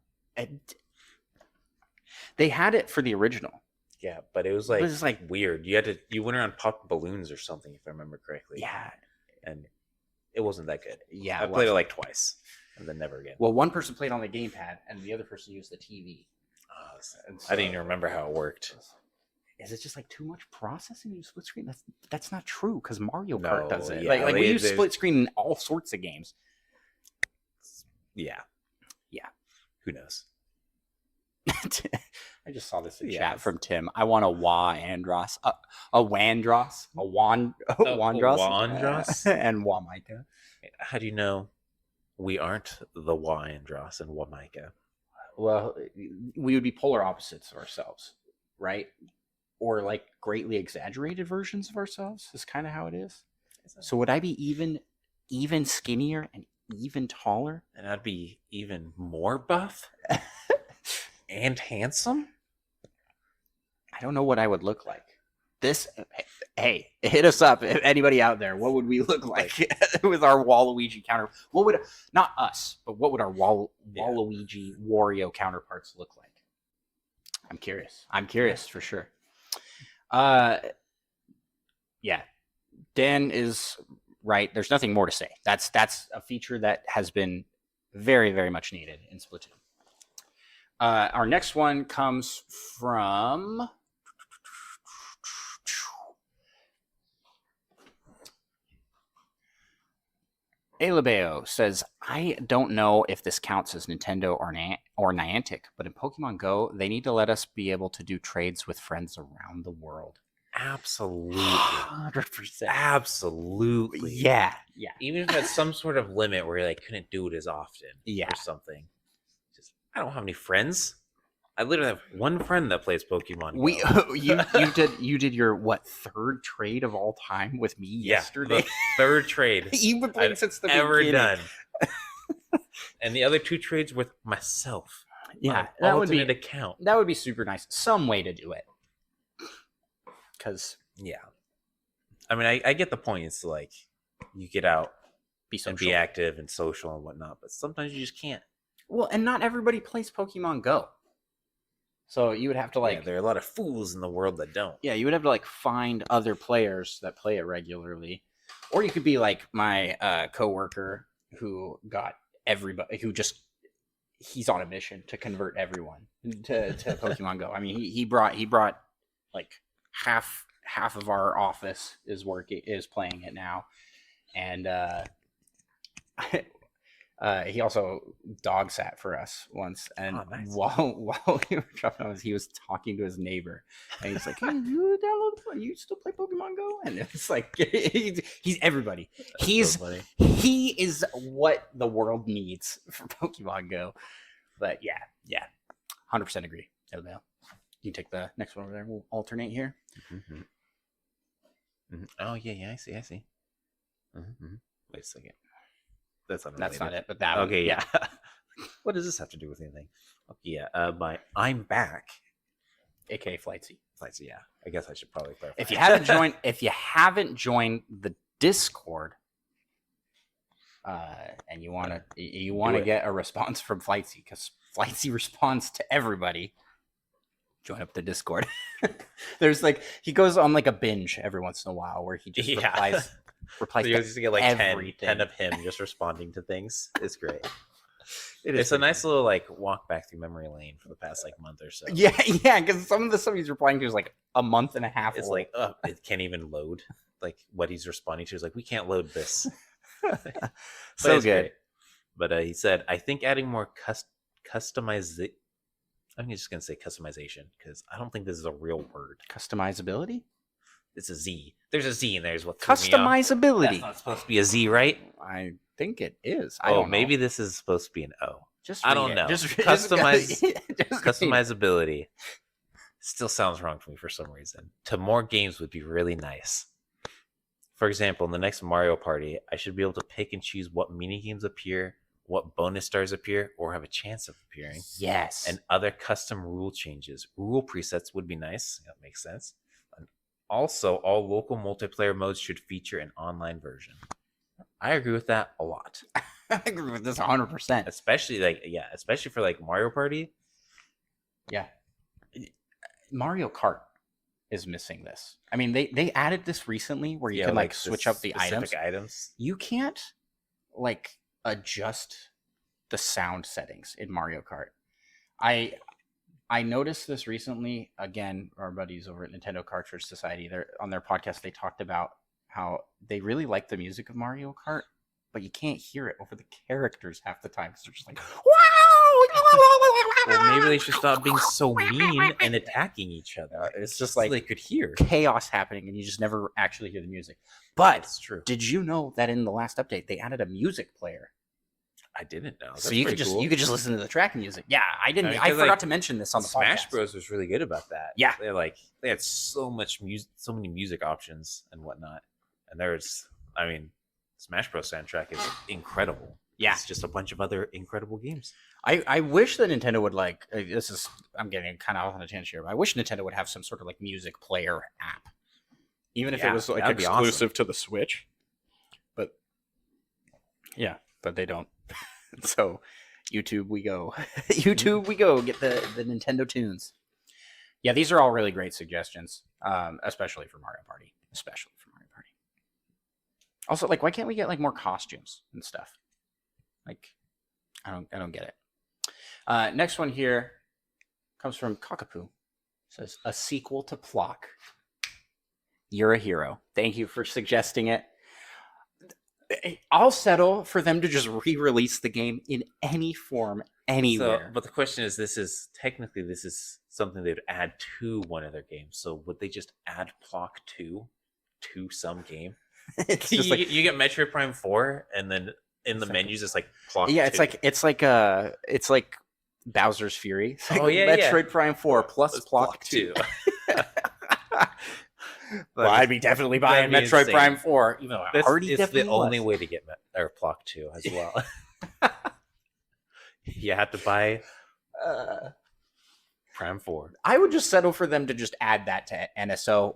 They had it for the original. Yeah, but it was like weird. You went around popping balloons or something, if I remember correctly. Yeah. And it wasn't that good. Yeah. I played it like twice and then never again. Well, one person played on the gamepad and the other person used the TV. I didn't even remember how it worked. Is it just like too much processing in split screen? That's not true because Mario Kart does it. Yeah, like we use split screen in all sorts of games. Yeah. Who knows? I just saw this in chat from Tim. I want a Wandros, a Wandros, Wandros? and Wamaika. How do you know we aren't the Wandros and Wamaika? Well, we would be polar opposites of ourselves, right? Or like greatly exaggerated versions of ourselves is kind of how it is. So would I be even skinnier and even taller? And I'd be even more buff and handsome? I don't know what I would look like. Hey, hit us up. If anybody out there, what would we look like with our Waluigi counter? Not us, but what would our Waluigi Wario counterparts look like? I'm curious for sure. Yeah, Dan is right. There's nothing more to say. That's a feature that has been very, very much needed in Splatoon. Our next one comes from Alabeo says, I don't know if this counts as Nintendo or Niantic, but in Pokemon Go, they need to let us be able to do trades with friends around the world. Absolutely. 100%. Absolutely. Yeah. Even if it had some sort of limit where you like couldn't do it as often or something. I don't have any friends. I literally have one friend that plays Pokemon Go. You did your third trade of all time with me yesterday? The third trade You've been playing since the ever beginning. done. And the other 2 trades with myself. Yeah, that would be an account. That would be super nice. Some way to do it. Because I mean, I get the point. It's like you get out, be active and social and whatnot, but sometimes you just can't. Well, and not everybody plays Pokemon Go. So you would have to there are a lot of fools in the world that don't. Yeah, you would have to find other players that play it regularly. Or you could be like my coworker who got everybody he's on a mission to convert everyone to Pokemon Go. I mean, he brought like half of our office is playing it now. And he also dog sat for us once, and nice. while we were dropping on, he was talking to his neighbor, and he's like, "Hey, you still play Pokemon Go?" And it's like he's everybody. He is what the world needs for Pokemon Go. But yeah, 100% agree. You take the next one over there. We'll alternate here. Mm-hmm. Mm-hmm. Oh yeah, I see. Mm-hmm. Wait a second. That's not it. But that okay, yeah. What does this have to do with anything? Okay, yeah. By I'm back, aka Flightsy. Yeah. I guess I should probably clarify. If you haven't joined the Discord, and you want to get a response from Flightsy, because Flightsy responds to everybody, join up the Discord. There's he goes on a binge every once in a while where he just replies. So you just get everything. 10 of him just responding to things. It's great. It's a nice little walk back through memory lane for the past month or so. Yeah, because some of the stuff he's replying to is a month and a half. It's old. It can't even load. What he's responding to is we can't load this. So good. Great. But he said, I think adding more customization. I'm just gonna say customization because I don't think this is a real word. Customizability. It's a Z. There's a Z in there. Is what customizability. That's not supposed to be a Z, right? I think it is. Maybe this is supposed to be an O. I don't know. Customizability still sounds wrong to me for some reason. To more games would be really nice. For example, in the next Mario Party, I should be able to pick and choose what minigames appear, what bonus stars appear, or have a chance of appearing. Yes. And other custom rule changes. Rule presets would be nice. That makes sense. And also, all local multiplayer modes should feature an online version. I agree with that a lot. I agree with this 100%. Especially for like Mario Party. Yeah. Mario Kart is missing this. I mean, they added this recently where you can like switch up the items. You can't like adjust the sound settings in Mario Kart. I noticed this recently. Again, our buddies over at Nintendo Cartridge Society, they're on their podcast, they talked about how they really like the music of Mario Kart, but you can't hear it over the characters half the time because they're just like, wow! Well, maybe they should stop being so mean and attacking each other. It's just like they could hear chaos happening, and you just never actually hear the music. But it's true. Did you know that in the last update they added a music player? I didn't know. So you could just listen to the track music. Yeah, I didn't. I forgot to mention this on the Smash podcast. Bros was really good about that. Yeah, they had so much music, so many music options and whatnot. And Smash Bros soundtrack is incredible. Yeah, it's just a bunch of other incredible games. I wish that Nintendo would I'm getting kind of off on a tangent here, but I wish Nintendo would have some sort of like music player app, even if it was like exclusive to the Switch. But they don't. So YouTube we go. YouTube we go. Get the Nintendo tunes. Yeah, these are all really great suggestions, especially for Mario Party. Also, like, why can't we get like more costumes and stuff? Like, I don't get it. Next one here comes from Cockapoo. It says a sequel to Plock. You're a hero. Thank you for suggesting it. I'll settle for them to just re-release the game in any form, anywhere. But the question is, this is something they'd add to one of their games. So would they just add Plock 2 to some game? It's just you get Metroid Prime 4, and then in the menus it's like Plock 2. Yeah, it's like Bowser's Fury. It's like Metroid Prime 4 plus Plock 2. Well, I'd be definitely buying Metroid insane. Prime 4. Even though it's the only way to get Plock 2 as well. You have to buy Prime 4. I would just settle for them to just add that to NSO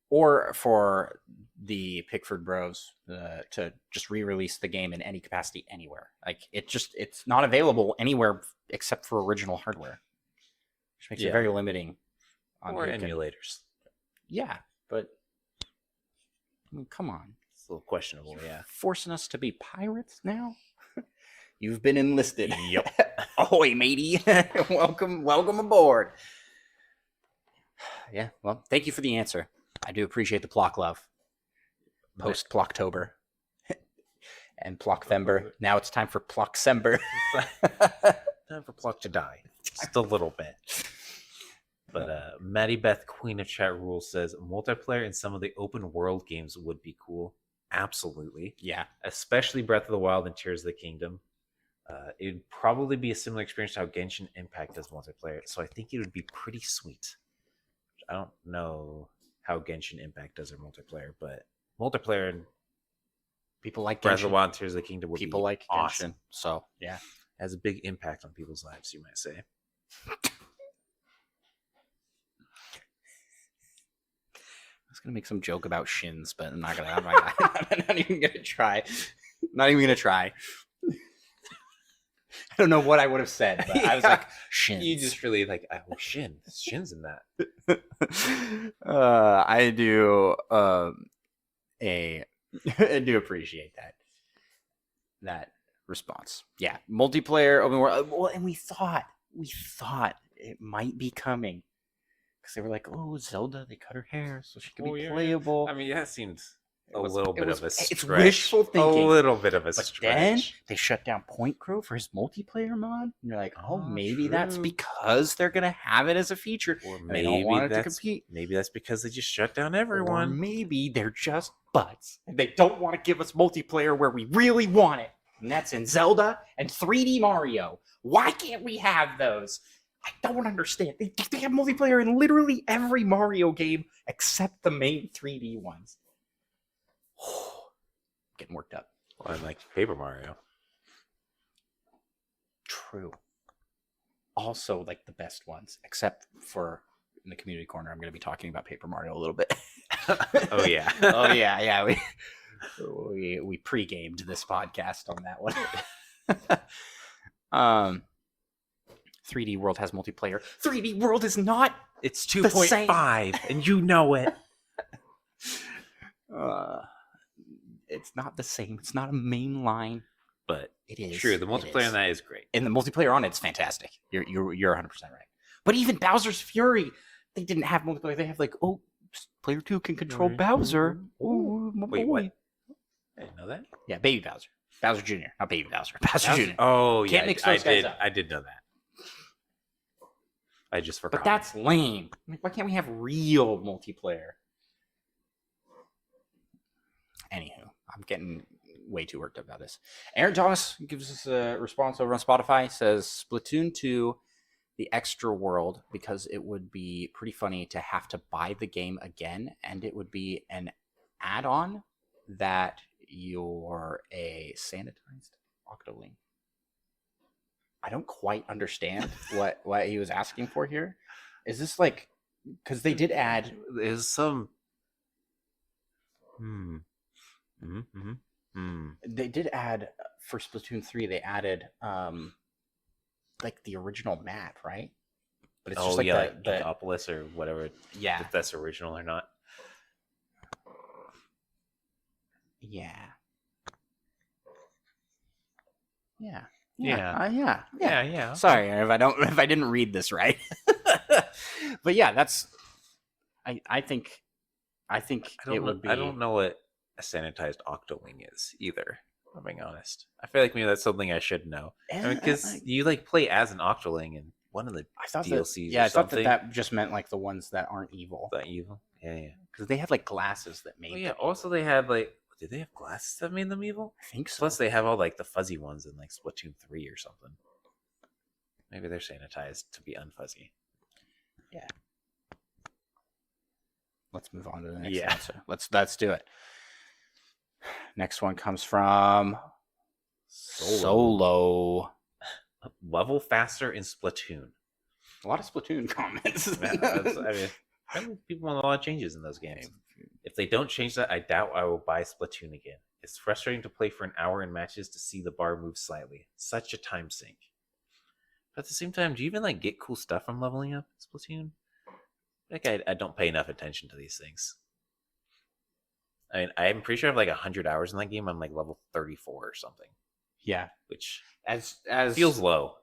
or for the Pickford Bros to just re-release the game in any capacity anywhere. Like it's not available anywhere except for original hardware, which makes it very limiting. Or emulators. Yeah, but I mean, come on. It's a little questionable, yeah. Forcing us to be pirates now? You've been enlisted. Yep. Ahoy, matey. Welcome aboard. Yeah, well, thank you for the answer. I do appreciate the Plock love. Post Plocktober. And Plockthember. Now it's time for Plocksember. Time for Plock to die. Just a little bit. But Maddie Beth, Queen of Chat Rule, says multiplayer in some of the open world games would be cool. Absolutely. Yeah. Especially Breath of the Wild and Tears of the Kingdom. It'd probably be a similar experience to how Genshin Impact does multiplayer. So I think it would be pretty sweet. I don't know how Genshin Impact does their multiplayer, but multiplayer in people like Breath of the Wild and Tears of the Kingdom would be like awesome. Genshin. So yeah. It has a big impact on people's lives, you might say. I was gonna make some joke about shins, but I'm not even gonna try. Not even gonna try. I don't know what I would have said, but I was like, shins. You just really like, oh, shins in that. I do. I do appreciate that response. Yeah, multiplayer open world. Well, and we thought it might be coming. Because they were like, oh, Zelda, they cut her hair so she can be playable. I mean, that seems a little bit of a stretch. It's wishful thinking. A little bit of a stretch. Then they shut down Point Crow for his multiplayer mod. And you're like, oh, maybe that's because they're going to have it as a feature. Or maybe they don't want it to compete. Maybe that's because they just shut down everyone. Or maybe they're just butts. And they don't want to give us multiplayer where we really want it. And that's in Zelda and 3D Mario. Why can't we have those? I don't understand. They have multiplayer in literally every Mario game except the main 3D ones. getting worked up. Well, I like Paper Mario. True. Also, like the best ones, except for in the community corner, I'm going to be talking about Paper Mario a little bit. Oh yeah. Oh yeah. We pre-gamed this podcast on that one. 3D World has multiplayer. 3D World is not. It's same. 2.5, and you know it. It's not the same. It's not a main line, But it is. true, the multiplayer on that is great. And the multiplayer on it's fantastic. You're 100% right. But even Bowser's Fury, they didn't have multiplayer. They have like, oh, player 2 can control Bowser. Ooh, my Wait, boy. what? I didn't know that. Yeah, Baby Bowser. Bowser Jr., not Baby Bowser. Bowser Jr. Oh, yeah. Can't mix those guys up. I did know that. I just forgot. But that's lame. Like, why can't we have real multiplayer? Anywho, I'm getting way too worked up about this. Aaron Thomas gives us a response over on Spotify. Says Splatoon 2, the extra world, because it would be pretty funny to have to buy the game again, and it would be an add-on that you're a sanitized Octoling. I don't quite understand what he was asking for here. Is this like, because they did add There's some. They did add for Splatoon 3. They added like the original map, right? But it's just like like the Inkopolis or whatever. Yeah. If that's original or not. Yeah. Yeah. Sorry if I didn't read this right. But yeah, that's I think it would be. I don't know what a sanitized Octoling is either. If I'm being honest. I feel like maybe that's something I should know. Because you like play as an Octoling in one of the DLCs. I thought that just meant like the ones that aren't evil. That evil. Yeah. Because they had like glasses that made. Oh, yeah. Also, they had like. Did they have glasses that made them evil? I think so. Plus, they have all like the fuzzy ones in like Splatoon 3 or something. Maybe they're sanitized to be unfuzzy. Yeah. Let's move on to the next answer. Let's do it. Next one comes from Solo. Level faster in Splatoon. A lot of Splatoon comments. I mean, people want a lot of changes in those games. If they don't change that, I doubt I will buy Splatoon again. It's frustrating to play for an hour in matches to see the bar move slightly. Such a time sink. But at the same time, do you even like get cool stuff from leveling up Splatoon? Like I don't pay enough attention to these things. I mean, I'm pretty sure I have like 100 hours in that game. I'm like level 34 or something. Yeah, which as feels low.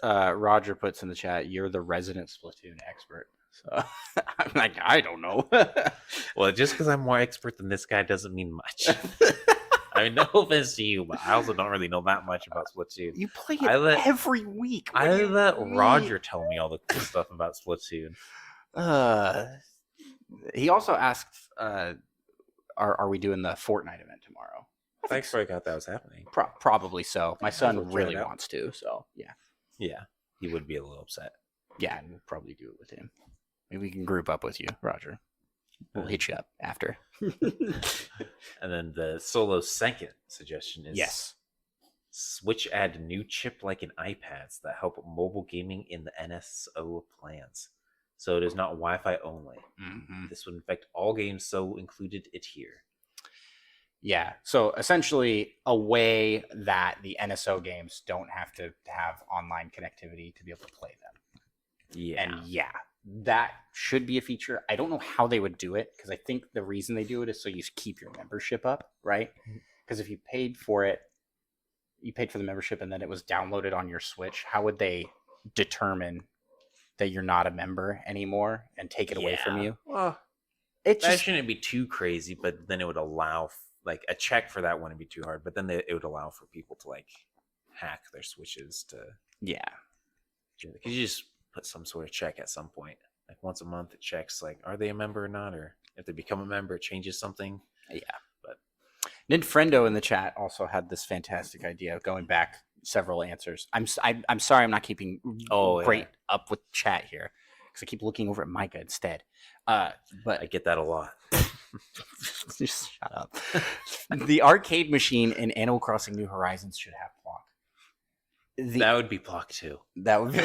Roger puts in the chat, you're the resident Splatoon expert. So I'm like, I don't know. Well, just because I'm more expert than this guy doesn't mean much. I mean, no offense to you, but I also don't really know that much about Splatoon. You play it every week. I let Roger tell me all the cool stuff about Splatoon. He also asked, are we doing the Fortnite event tomorrow? I forgot that was happening. Probably so. My son really wants to, so yeah. Yeah, he would be a little upset. Yeah, and we'll probably do it with him. Maybe we can group up with you, Roger. We'll hit you up after. And then the Solo second suggestion is Switch add new chip like in iPads that help mobile gaming in the NSO plans. So it is not Wi-Fi only. Mm-hmm. This would affect all games, so included it here. Yeah, so essentially a way that the NSO games don't have to have online connectivity to be able to play them. Yeah. And yeah, that should be a feature. I don't know how they would do it, because I think the reason they do it is so you keep your membership up, right? Because if you paid for it, you paid for the membership and then it was downloaded on your Switch, how would they determine that you're not a member anymore and take it away from you? Well, it that shouldn't be too crazy, but then it would allow, like, a check for that wouldn't be too hard, but then it would allow for people to, like, hack their Switches to... Yeah. Because you just put some sort of check at some point. Like, once a month, it checks, like, are they a member or not? Or if they become a member, it changes something. Yeah. But Ninfrendo in the chat also had this fantastic idea, going back several answers. I'm sorry I'm not keeping great up with chat here, because I keep looking over at Micah instead. But I get that a lot. Just shut up. The arcade machine in Animal Crossing New Horizons should have block. That would be block 2. That would be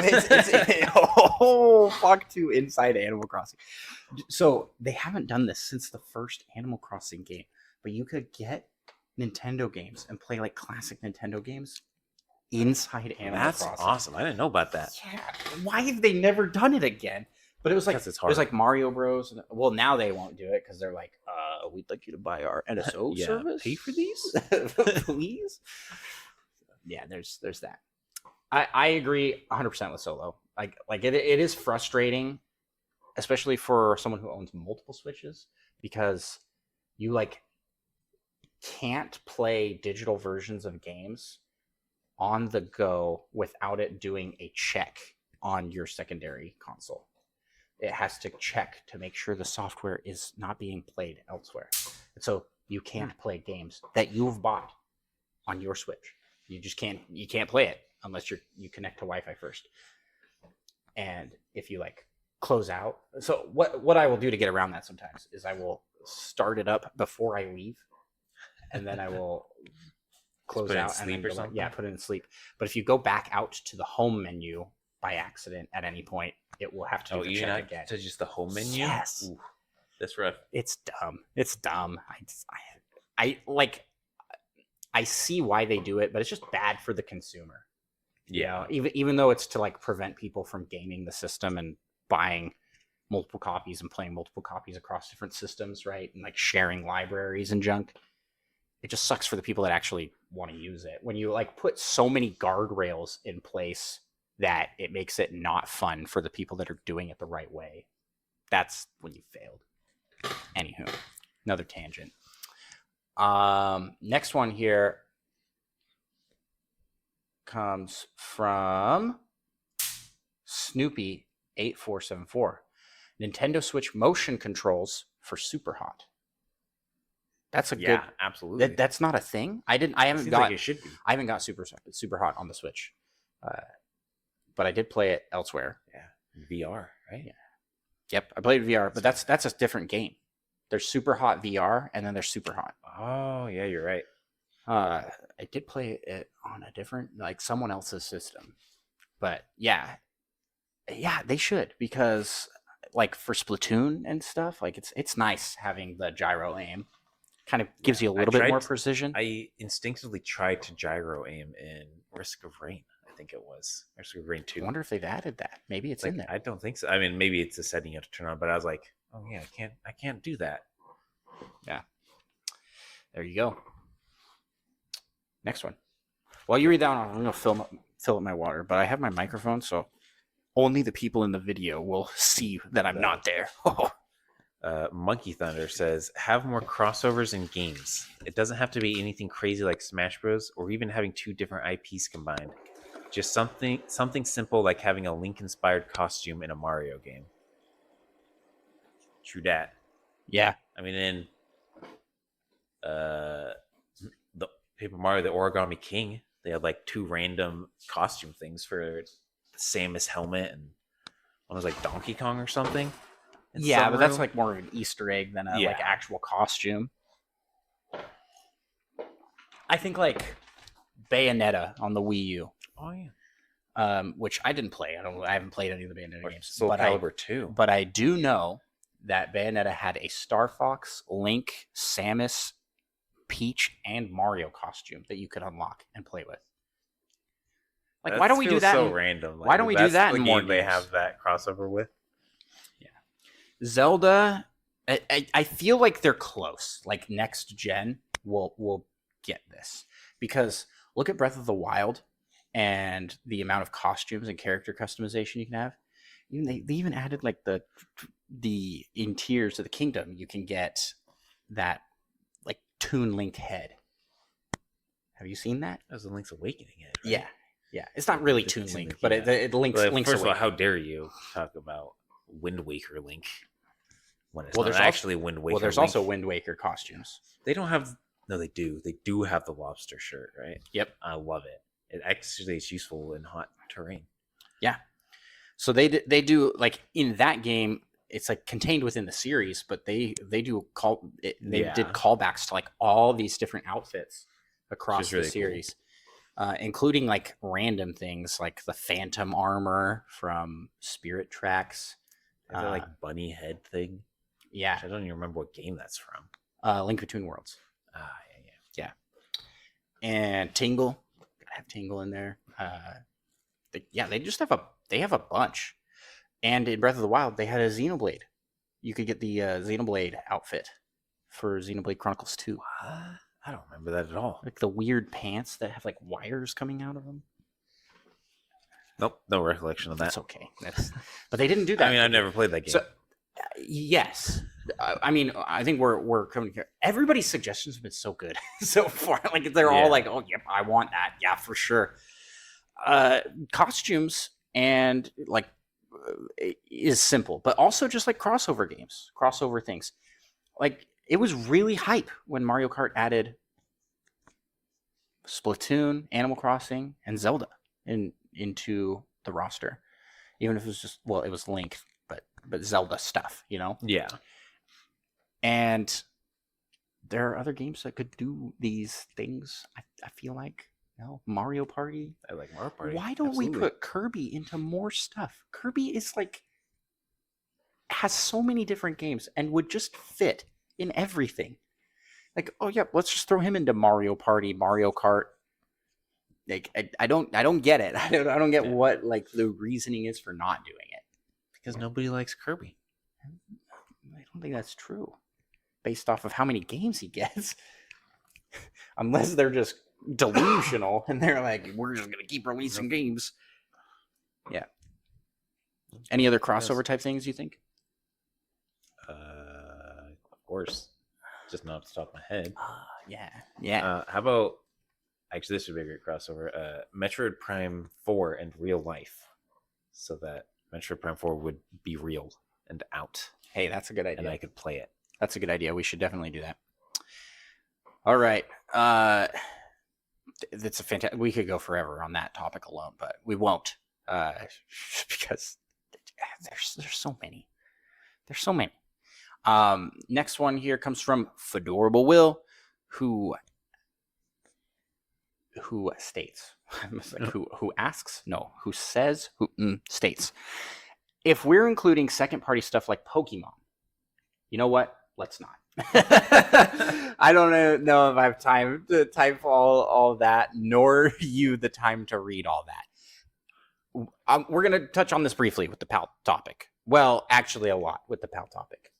block 2 inside Animal Crossing. So they haven't done this since the first Animal Crossing game, but you could get Nintendo games and play like classic Nintendo games inside Animal Crossing. That's awesome. I didn't know about that. Yeah. Why have they never done it again? But it was like Because it's it hard. was like Mario Bros. Well, now they won't do it because they're like, we'd like you to buy our NSO Yeah, service. pay for these? Please. Yeah, there's that. I agree 100% with Solo. Like it is frustrating, especially for someone who owns multiple Switches, because you like can't play digital versions of games on the go without it doing a check on your secondary console. It has to check to make sure the software is not being played elsewhere. And so you can't play games that you've bought on your Switch. You just can't play it unless you connect to Wi-Fi first. And if you like close out, so what I will do to get around that sometimes is I will start it up before I leave, and then I will close out and then go back, put it in sleep. But if you go back out to the home menu by accident at any point, it will have to do the check again. To just the home menu? Yes. Ooh, that's rough. It's dumb. I see why they do it, but it's just bad for the consumer. Yeah. You know, even though it's to like prevent people from gaming the system and buying multiple copies and playing multiple copies across different systems, right? And like sharing libraries and junk. It just sucks for the people that actually want to use it. When you like put so many guardrails in place that it makes it not fun for the people that are doing it the right way, that's when you failed. Anywho, another tangent. Next one here comes from Snoopy8474. Nintendo Switch motion controls for Super Hot. That's a good. Absolutely. That's not a thing. I haven't got. Like it should be. I haven't got Super Hot on the Switch, but I did play it elsewhere. Yeah, VR, right? Yeah. Yep, I played VR, but that's a different game. There's Super Hot VR, and then there's Super Hot. Oh, yeah, you're right. I did play it on a different, like someone else's system, but yeah, they should, because like for Splatoon and stuff, like it's nice having the gyro aim. Kind of gives you a little bit more precision. I instinctively tried to gyro aim in Risk of Rain. I think it was Risk of Rain 2. I wonder if they've added that. Maybe it's in there. I don't think so. I mean, maybe it's a setting you have to turn on, but I was like, oh yeah, I can't do that. Yeah. There you go. Next one. While you read that one, I'm going to fill up my water, but I have my microphone, so only the people in the video will see that I'm not there. Monkey Thunder says, have more crossovers in games. It doesn't have to be anything crazy like Smash Bros. Or even having 2 different IPs combined. Just something simple like having a Link-inspired costume in a Mario game. True dat. Yeah. I mean, in the Paper Mario, the Origami King, they had like 2 random costume things for the Samus helmet, and one was like Donkey Kong or something. Yeah, but that's like more of an Easter egg than a like actual costume. I think like Bayonetta on the Wii U. Oh yeah. Which I didn't play. I haven't played any of the Bayonetta games. Soul Calibur 2. But I do know that Bayonetta had a Star Fox, Link, Samus, Peach, and Mario costume that you could unlock and play with. Like, why don't we do that? So random. Like, why don't we do that in more games? They have that crossover with. Zelda, I feel like they're close. Like next gen will get this, because look at Breath of the Wild and the amount of costumes and character customization you can have. Even they even added like the in Tears of the Kingdom, you can get that like Toon Link head. Have you seen that? That was the Link's Awakening head. Right? Yeah. It's not really Toon Link, but it links. First of all, how dare you talk about Wind Waker Link when it's not actually Wind Waker. Well, there's also Wind Waker costumes. They don't have. No, they do. They do have the lobster shirt, right? Yep, I love it. It actually is useful in hot terrain. Yeah. So they do like in that game. it's like contained within the series, but they did Yeah. callbacks to like all these different outfits across really the series, including like random things like the Phantom armor from Spirit Tracks. Is that like bunny head thing? Yeah, Which I don't even remember what game that's from. Link Between Worlds. Yeah. And Tingle, gotta have Tingle in there. They just have a bunch. And in Breath of the Wild, they had a Xenoblade. You could get the Xenoblade outfit for Xenoblade Chronicles 2. What? I don't remember that at all. Like the weird pants that have like wires coming out of them. Nope, no recollection of that. That's okay. But they didn't do that. I mean, I've never played that game. So, yes. I mean, I think we're coming here. Everybody's suggestions have been so good so far. Like they're all like, "Oh, yep, I want that." Yeah, for sure. Costumes and like is simple, but also just like crossover games, crossover things. Like it was really hype when Mario Kart added Splatoon, Animal Crossing, and Zelda into the roster. Even if it was just it was Link, but Zelda stuff, you know? Yeah. And there are other games that could do these things. I feel like, Mario Party. I like Mario Party. Why don't we put Kirby into more stuff? Kirby is like has so many different games and would just fit in everything. Like, oh yeah, let's just throw him into Mario Party, Mario Kart. Like, I don't get it. I don't get what like the reasoning is for not doing it. Because nobody likes Kirby. I don't think that's true. Based off of how many games he gets. Unless they're just delusional and they're like, we're just going to keep releasing games. Yeah. Any other crossover type things you think? Of course. Just not off the top of my head. Yeah. How about, actually, this would be a great crossover. Metroid Prime 4 and real life. So that Metroid Prime 4 would be real and out. Hey, that's a good idea. And I could play it. That's a good idea. We should definitely do that. All right. That's a fantastic. We could go forever on that topic alone, but we won't, because there's so many. There's so many. Next one here comes from Fedorable Will, who states, who asks, no, who says, states, if we're including second-party stuff like Pokemon, you know what? Let's not. I don't know if I have time to type all that, nor you the time to read all that. We're going to touch on this briefly with the PAL topic. Well, actually a lot with the PAL topic.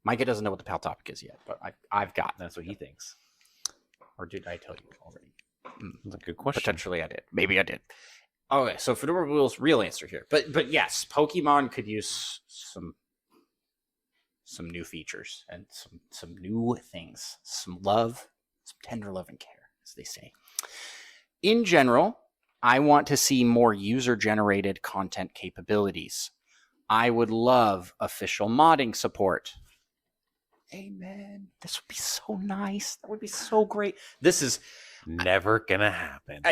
Micah doesn't know what the PAL topic is yet, but I've got. That's what he thinks. Or did I tell you already? That's a good question. Potentially I did. Maybe I did. Okay, so Fedora Will's real answer here. But yes, Pokemon could use some new features and some new things. Some love, some tender love and care, as they say. In general, I want to see more user-generated content capabilities. I would love official modding support. Amen. This would be so nice. That would be so great. This is never gonna happen.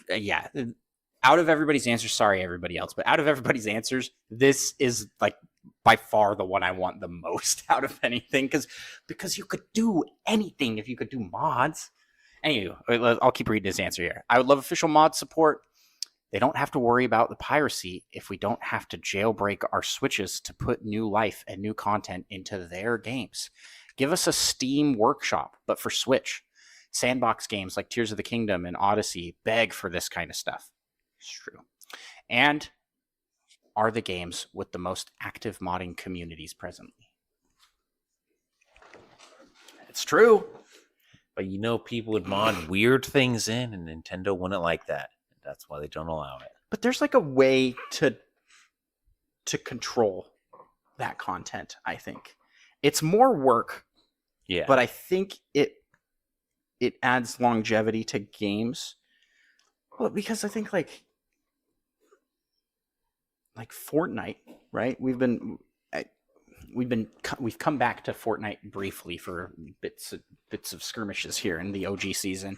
Yeah. Out of everybody's answers, sorry everybody else, but out of everybody's answers, this is like by far the one I want the most out of anything, because you could do anything if you could do mods. Anyway, I'll keep reading this answer here. I would love official mod support. They don't have to worry about the piracy if we don't have to jailbreak our Switches to put new life and new content into their games. Give us a Steam workshop, but for Switch. Sandbox games like Tears of the Kingdom and Odyssey beg for this kind of stuff. It's true. And are the games with the most active modding communities presently. It's true. But people would mod weird things in, and Nintendo wouldn't like that. That's why they don't allow it. But there's like a way to control that content, I think. It's more work. Yeah. But I think it adds longevity to games. Well, because I think like Fortnite, right? We've come back to Fortnite briefly for bits of skirmishes here in the OG season.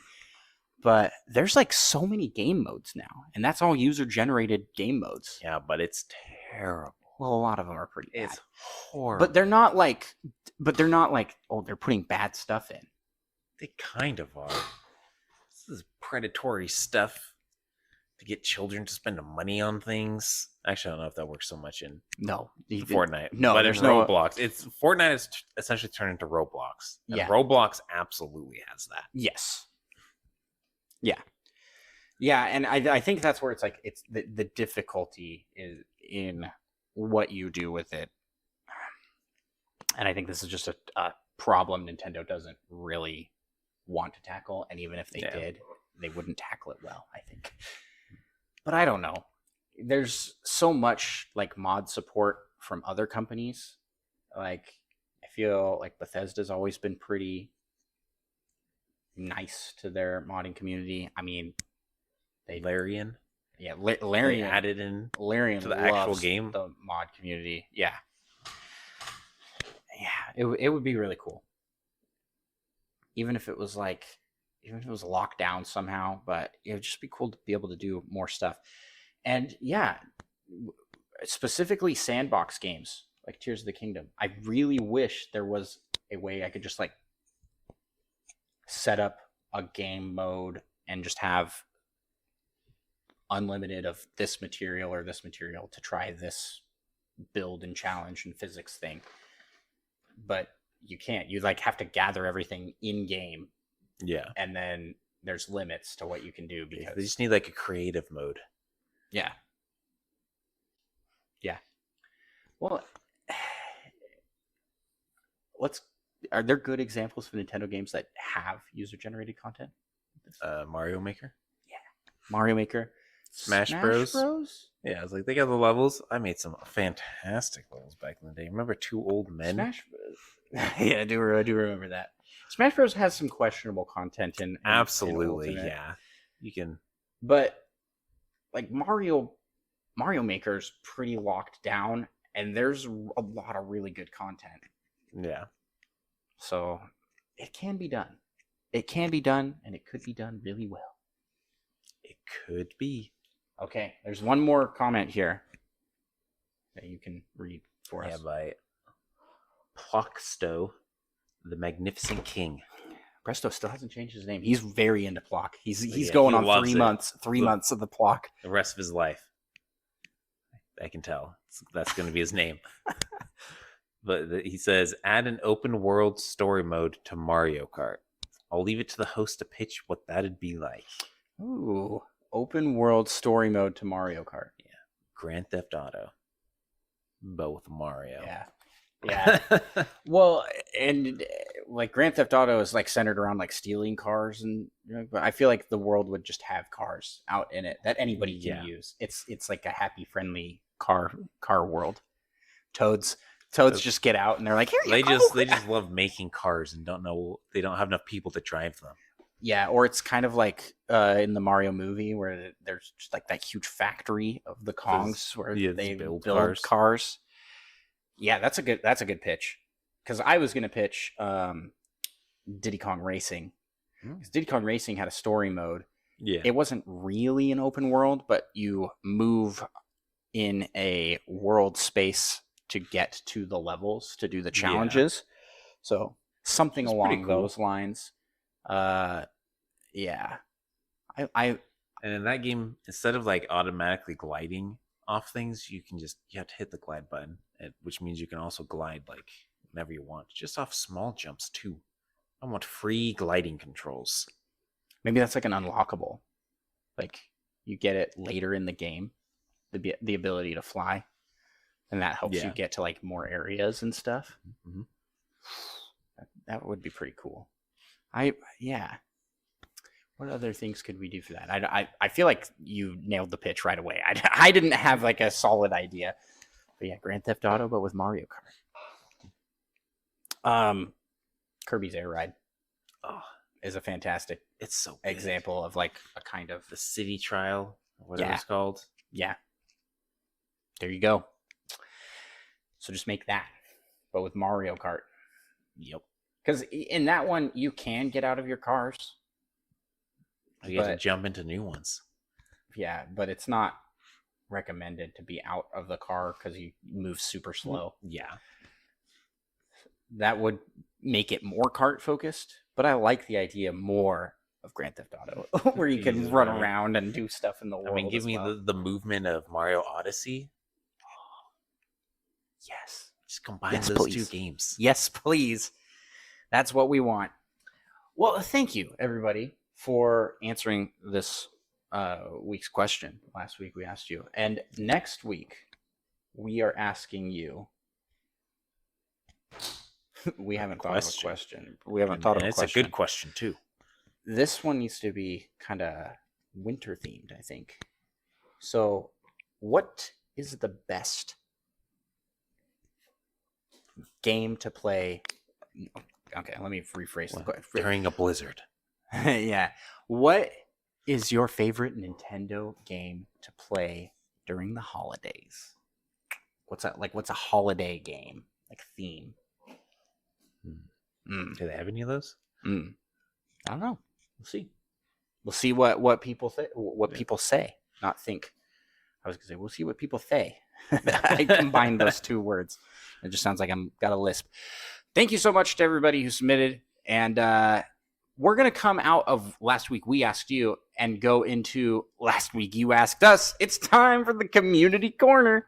But there's like so many game modes now, and that's all user-generated game modes. Yeah, but it's terrible. Well, a lot of them are pretty bad. It's horrible. But they're not like, oh, they're putting bad stuff in. They kind of are. This is predatory stuff to get children to spend money on things. Actually, I don't know if that works so much in Fortnite. No, but in there's no Roblox, Fortnite is essentially turned into Roblox. And Yeah. Roblox absolutely has that. Yes. Yeah, and I think that's where it's like it's the difficulty is in what you do with it, and I think this is just a problem Nintendo doesn't really want to tackle, and even if they did, they wouldn't tackle it well, I think. But I don't know. There's so much like mod support from other companies. Like I feel like Bethesda's always been pretty nice to their modding community. I mean, Larian. Yeah, They Larian added in Larian to the actual loves game. the mod community. Yeah, it would be really cool. Even if it was locked down somehow, but it would just be cool to be able to do more stuff. And yeah, specifically sandbox games like Tears of the Kingdom. I really wish there was a way I could just like set up a game mode and just have unlimited of this material or this material to try this build and challenge and physics thing. But you can't. You like have to gather everything in game. Yeah. And then there's limits to what you can do because They just need like a creative mode. Yeah. Well, are there good examples of Nintendo games that have user-generated content? Mario Maker. Mario Maker, Smash Bros. Yeah, I was like, they got the levels. I made some fantastic levels back in the day. Remember Two Old Men? Smash Bros. Yeah, I do remember that. Smash Bros has some questionable content in Absolutely, Ultimate. yeah. You can, But like Mario Maker's pretty locked down, and there's a lot of really good content. yeah. So it can be done. It can be done, and it could be done really well. It could be. Okay, there's one more comment here that you can read for us. By Plockstow, the Magnificent King. Presto still hasn't changed his name. He's very into Plock. He's Yeah, going he on loves 3 months of the Plock. The rest of his life. I can tell. That's going to be his name. But he says, add an open world story mode to Mario Kart. I'll leave it to the host to pitch what that'd be like. Ooh, open world story mode to Mario Kart. Yeah. Grand Theft Auto. Both Mario. Yeah. Well, and like Grand Theft Auto is like centered around like stealing cars, and but I feel like the world would just have cars out in it that anybody can use. It's like a happy, friendly car world. Toads just get out and they're like, here you go. They just love making cars and they don't have enough people to drive them. Yeah, or it's kind of like in the Mario movie where there's just like that huge factory of the Kongs where they build cars. Yeah, that's a good pitch. Because I was gonna pitch Diddy Kong Racing. Because Diddy Kong Racing had a story mode. Yeah. It wasn't really an open world, but you move in a world space to get to the levels to do the challenges. So something along those lines. Yeah. I And in that game, instead of like automatically gliding off things, you have to hit the glide button, which means you can also glide like whenever you want, just off small jumps too. I want free gliding controls. Maybe that's like an unlockable. Like you get it later in the game, the ability to fly, and that helps you get to like more areas and stuff. Mm-hmm. That would be pretty cool. What other things could we do for that? I feel like you nailed the pitch right away. I didn't have like a solid idea, but yeah, Grand Theft Auto, but with Mario Kart. Kirby's Air Ride is a fantastic example of like a kind of the city trial, or whatever it's called. Yeah, there you go. So just make that, but with Mario Kart. Yep. Because in that one, you can get out of your cars. You have to jump into new ones. Yeah, but it's not recommended to be out of the car because you move super slow. Yeah. That would make it more kart focused, but I like the idea more of Grand Theft Auto, where you can Jesus, run man. around and do stuff in the world. I mean, give as me well. the movement of Mario Odyssey. Yes. Just combine Yes, those please. 2 games. Yes, please. That's what we want. Well, thank you, everybody, for answering this week's question. Last week we asked you. And next week, we are asking you. We haven't thought of a question. We haven't thought of a it's question. a good question, too. This one needs to be kind of winter themed, I think. So, what is the best game to play? Okay, let me rephrase the question. During a blizzard. Yeah. What is your favorite Nintendo game to play during the holidays? What's that like? What's a holiday game like theme? Do they have any of those? I don't know. We'll see. We'll see what people people say. Not think. I was gonna say we'll see what people say. I combined those 2 words. It just sounds like I'm got a lisp. Thank you so much to everybody who submitted, and we're gonna come out of last week we asked you and go into last week you asked us. It's time for the community corner.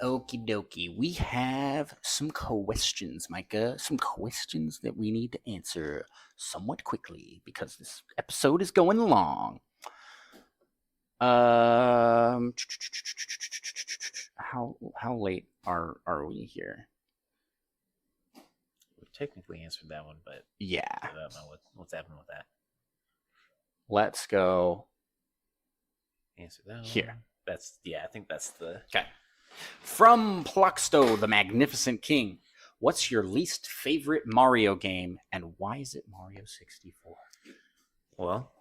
Okie dokie. We have some questions, Micah. Some questions that we need to answer somewhat quickly because this episode is going long. How late are we here? We technically answered that one, but Yeah. I don't know what's happening with that. Let's go Answer that here. One. I think that's the... Okay. From Pluxto, the Magnificent King, what's your least favorite Mario game, and why is it Mario 64? Well,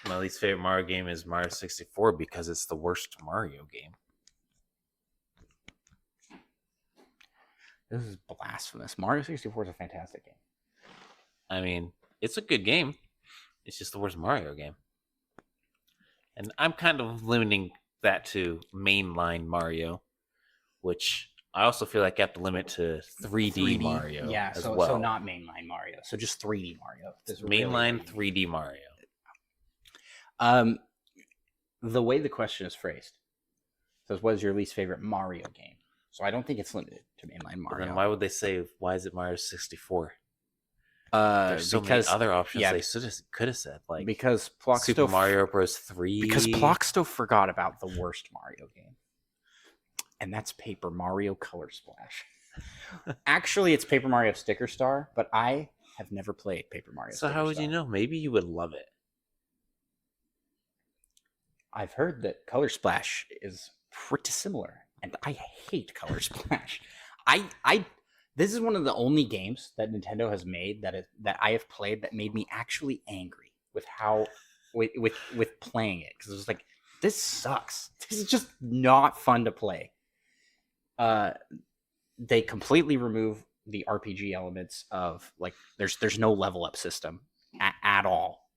my least favorite Mario game is Mario 64 because it's the worst Mario game. This is blasphemous. Mario 64 is a fantastic game. I mean, it's a good game. It's just the worst Mario game. And I'm kind of limiting that to mainline Mario, which I also feel like I have to limit to 3D Mario as well. So not mainline Mario. So just 3D Mario. Mainline 3D Mario. The way the question is phrased says, what is your least favorite Mario game? So I don't think it's limited to mainline Mario. But then why would they say, why is it Mario 64? There's so many other options they could have said, like because Pluxto Super Mario Bros. 3. Because Pluxto forgot about the worst Mario game, and that's Paper Mario Color Splash. Actually, it's Paper Mario Sticker Star, but I have never played Paper Mario. So how would you know? Maybe you would love it. I've heard that Color Splash is pretty similar, and I hate Color Splash. This is one of the only games that Nintendo has made that I have played that made me actually angry with how with playing it, because it was like, this sucks. This is just not fun to play. They completely remove the RPG elements of, like, there's no level up system at all.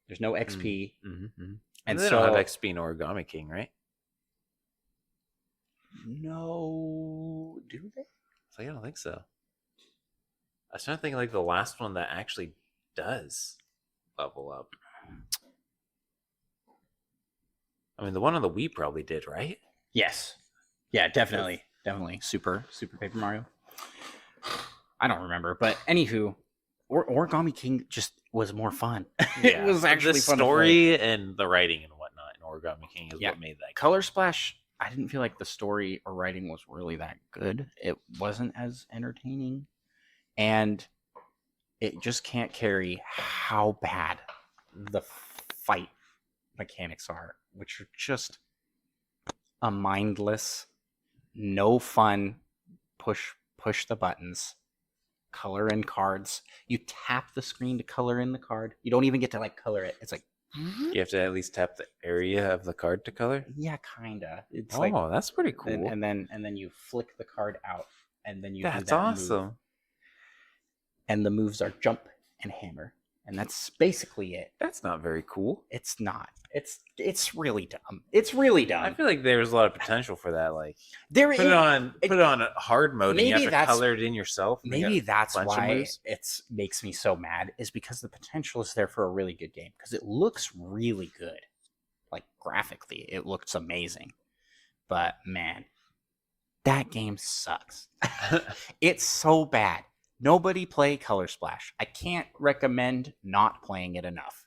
There's no XP. Mm-hmm. And they so don't have XP in Origami King, right? No, do they? So I don't think so. I was trying to think of, like, the last one that actually does level up. I mean, the one on the Wii probably did, right? Yes. Yeah, definitely. Super Paper Mario. I don't remember, but anywho, Origami King just was more fun. Yeah. It was actually the fun story to play. And the writing and whatnot in Origami King is what made that game. Color Splash, I didn't feel like the story or writing was really that good. It wasn't as entertaining, and it just can't carry how bad the fight mechanics are, which are just a mindless, no fun push the buttons, color in cards. You tap the screen to color in the card. You don't even get to, like, color it. It's like, you have to at least tap the area of the card to color. yeah, kinda. It's that's pretty cool. And then you flick the card out, and then you that's do that awesome move. And the moves are jump and hammer, and that's basically it. That's not very cool. It's not. It's really dumb. It's really dumb. I feel like there's a lot of potential for that. Like There put it on a hard mode, and you have to color it in yourself. Maybe that's why it makes me so mad, is because the potential is there for a really good game, because it looks really good. Like graphically, it looks amazing. But man, that game sucks. It's so bad. Nobody play Color Splash. I can't recommend not playing it enough.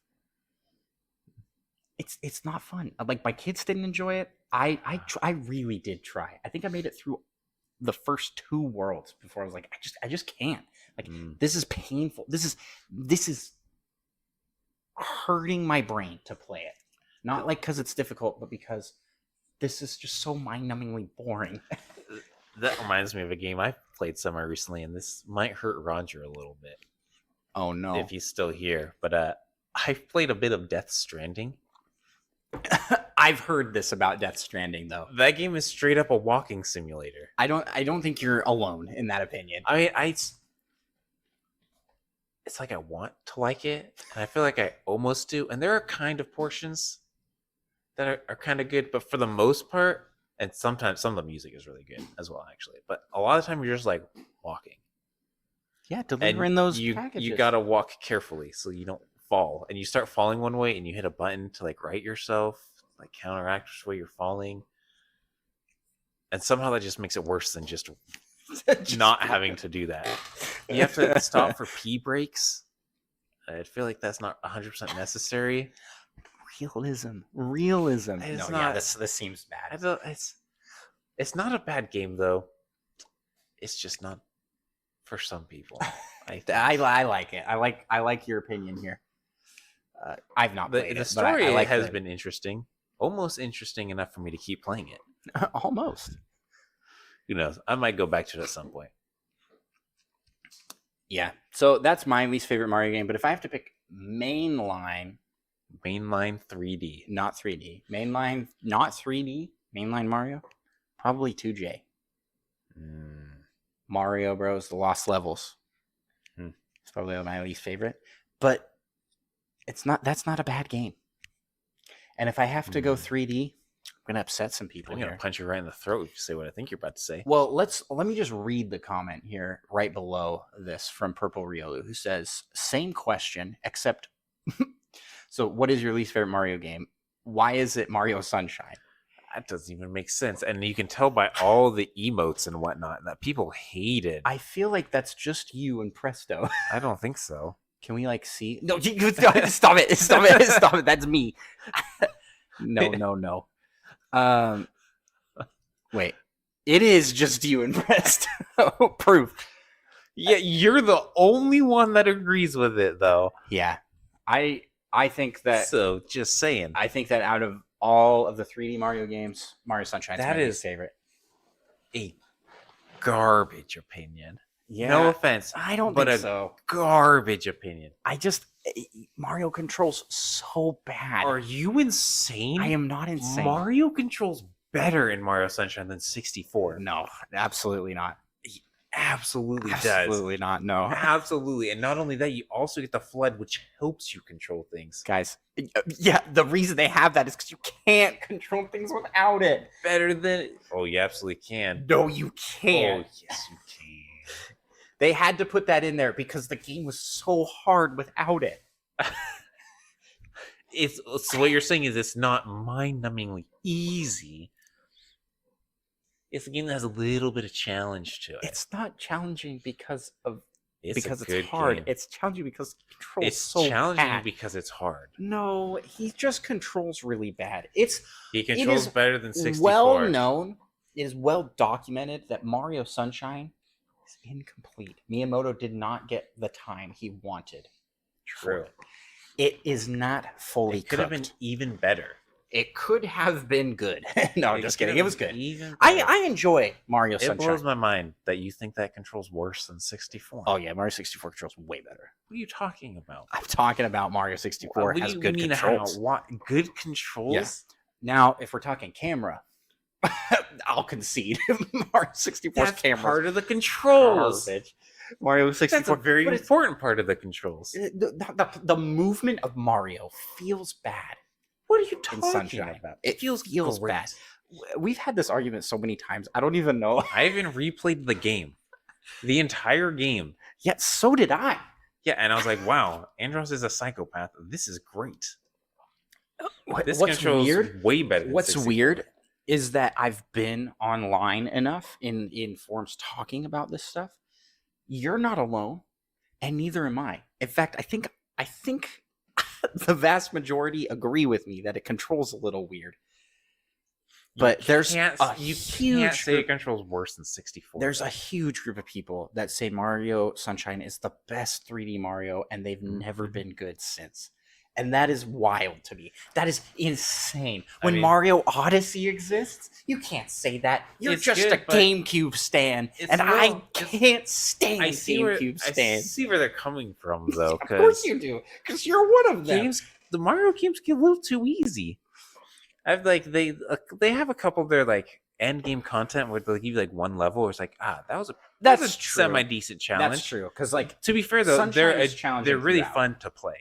It's not fun. Like, my kids didn't enjoy it. I really did try. I think I made it through the first 2 worlds before I was like, I just can't. Like, this is painful. This is hurting my brain to play it. Not like because it's difficult, but because this is just so mind-numbingly boring. That reminds me of a game I played somewhere recently, and this might hurt Roger a little bit. Oh no! If he's still here, but I've played a bit of Death Stranding. I've heard this about Death Stranding, though. That game is straight up a walking simulator. I don't think you're alone in that opinion. It's like I want to like it, and I feel like I almost do. And there are kind of portions that are kind of good, but for the most part, and sometimes some of the music is really good as well, actually. But a lot of the time, you're just like walking. Yeah, delivering those packages. You gotta walk carefully so you don't fall, and you start falling one way, and you hit a button to like right yourself, like counteract which way you're falling, and somehow that just makes it worse than just not having to do that. You have to stop for pee breaks. I feel like that's not 100% necessary. Realism. It's not. Yeah, this seems bad. It's not a bad game though. It's just not for some people. I like it. I like your opinion here. I've not played it. The story but I like has been interesting, almost interesting enough for me to keep playing it. Almost. Who knows? I might go back to it at some point. Yeah. So that's my least favorite Mario game. But if I have to pick mainline 3D, not 3D, mainline not 3D, mainline Mario, probably 2J. Mario Bros. The Lost Levels. It's probably my least favorite. But that's not a bad game. And if I have to go 3D, I'm gonna upset some people. I'm gonna punch you right in the throat if you say what I think you're about to say. Well, let me just read the comment here right below this from Purple Riolu, who says, same question, except so what is your least favorite Mario game? Why is it Mario Sunshine? That doesn't even make sense. And you can tell by all the emotes and whatnot that people hate it. I feel like that's just you and Presto. I don't think so. Can we see? No, stop it. Stop it. That's me. No. Wait. It is just you and Presto. Proof. Yeah, you're the only one that agrees with it, though. Yeah. I think that... So, just saying. I think that out of all of the 3D Mario games, Mario Sunshine's my least favorite. A garbage opinion. Yeah. No offense. I don't think so. Garbage opinion. Mario controls so bad. Are you insane? I am not insane. Mario controls better in Mario Sunshine than 64. No, absolutely not. Absolutely does. Absolutely not. No. Absolutely. And not only that, you also get the flood, which helps you control things. Guys, yeah, the reason they have that is because you can't control things without it. Better than... Oh, you absolutely can. No, you can't. Oh, yes, you can. They had to put that in there because the game was so hard without it. So what you're saying is it's not mind-numbingly easy. It's a game that has a little bit of challenge to it. It's not challenging because it's hard. Game. It's challenging because it controls it's so challenging bad. Because it's hard. No, he just controls really bad. He controls better than 64. Well known, it is well documented that Mario Sunshine is incomplete. Miyamoto did not get the time he wanted. True. It is not fully cooked. It could have been even better. It could have been good. No, I'm just kidding. It was good. Even I enjoy Mario Sunshine. It blows my mind that you think that controls worse than 64. Oh, yeah. Mario 64 controls way better. What are you talking about? I'm talking about Mario 64 has good controls. Good controls? Yeah. Now, if we're talking camera, I'll concede. Mario 64's camera part of the controls. Garbage. Mario 64. That's a very but it's- important part of the controls. the movement of Mario feels bad What are you in talking Sunshine. about? It feels great. bad. We've had this argument so many times. I don't even know. I even replayed the game, the entire game. Yet so did I. Yeah, and I was like, wow, Andros is a psychopath. This is great. This What's controls weird? way better than What's 64. weird is that I've been online enough in forums talking about this stuff. You're not alone, and neither am I. In fact, I think the vast majority agree with me that it controls a little weird. But there's a huge say it controls worse than 64. There's a huge group of people that say Mario Sunshine is the best 3D Mario, and they've never been good since. And that is wild to me. That is insane. When Mario Odyssey exists, you can't say that. You're just a GameCube stan, and I can't stand GameCube stands. I see where they're coming from, though. Of course you do, because you're one of them. The Mario games get a little too easy. I've they have a couple of their end game content where they'll give you one level. Where it's that was a semi decent challenge. That's true, because to be fair though, they're really throughout. fun to play.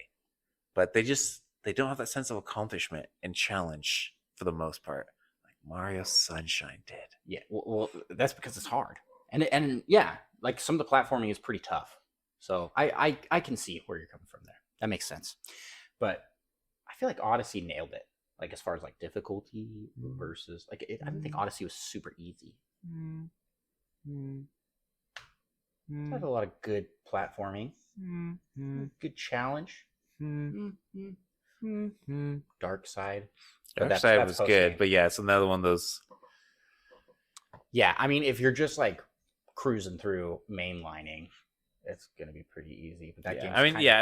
But they don't have that sense of accomplishment and challenge for the most part, like Mario Sunshine did. Yeah, well, that's because it's hard, and yeah, some of the platforming is pretty tough. So I can see where you're coming from there. That makes sense. But I feel like Odyssey nailed it, as far as difficulty versus I don't think Odyssey was super easy. It had a lot of good platforming, good challenge. Dark Side. Dark Side was good, but yeah, it's another one of those. Yeah, I mean, if you're just cruising through mainlining, it's gonna be pretty easy. But that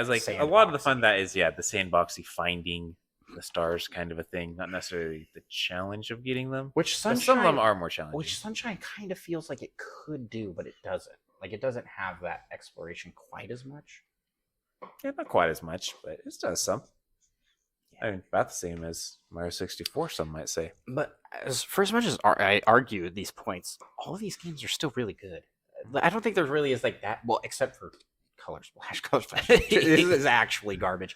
it's a lot of the fun that is the sandboxy finding the stars kind of a thing, not necessarily the challenge of getting them. Which Sunshine, some of them are more challenging. Which Sunshine kind of feels like it could do, but it doesn't. It doesn't have that exploration quite as much. Yeah, not quite as much, but it does some. Yeah. I mean, about the same as Mario 64, some might say. But for as much as I argue these points, all of these games are still really good. I don't think there really is that. Well, except for Color Splash. Color Splash is actually garbage.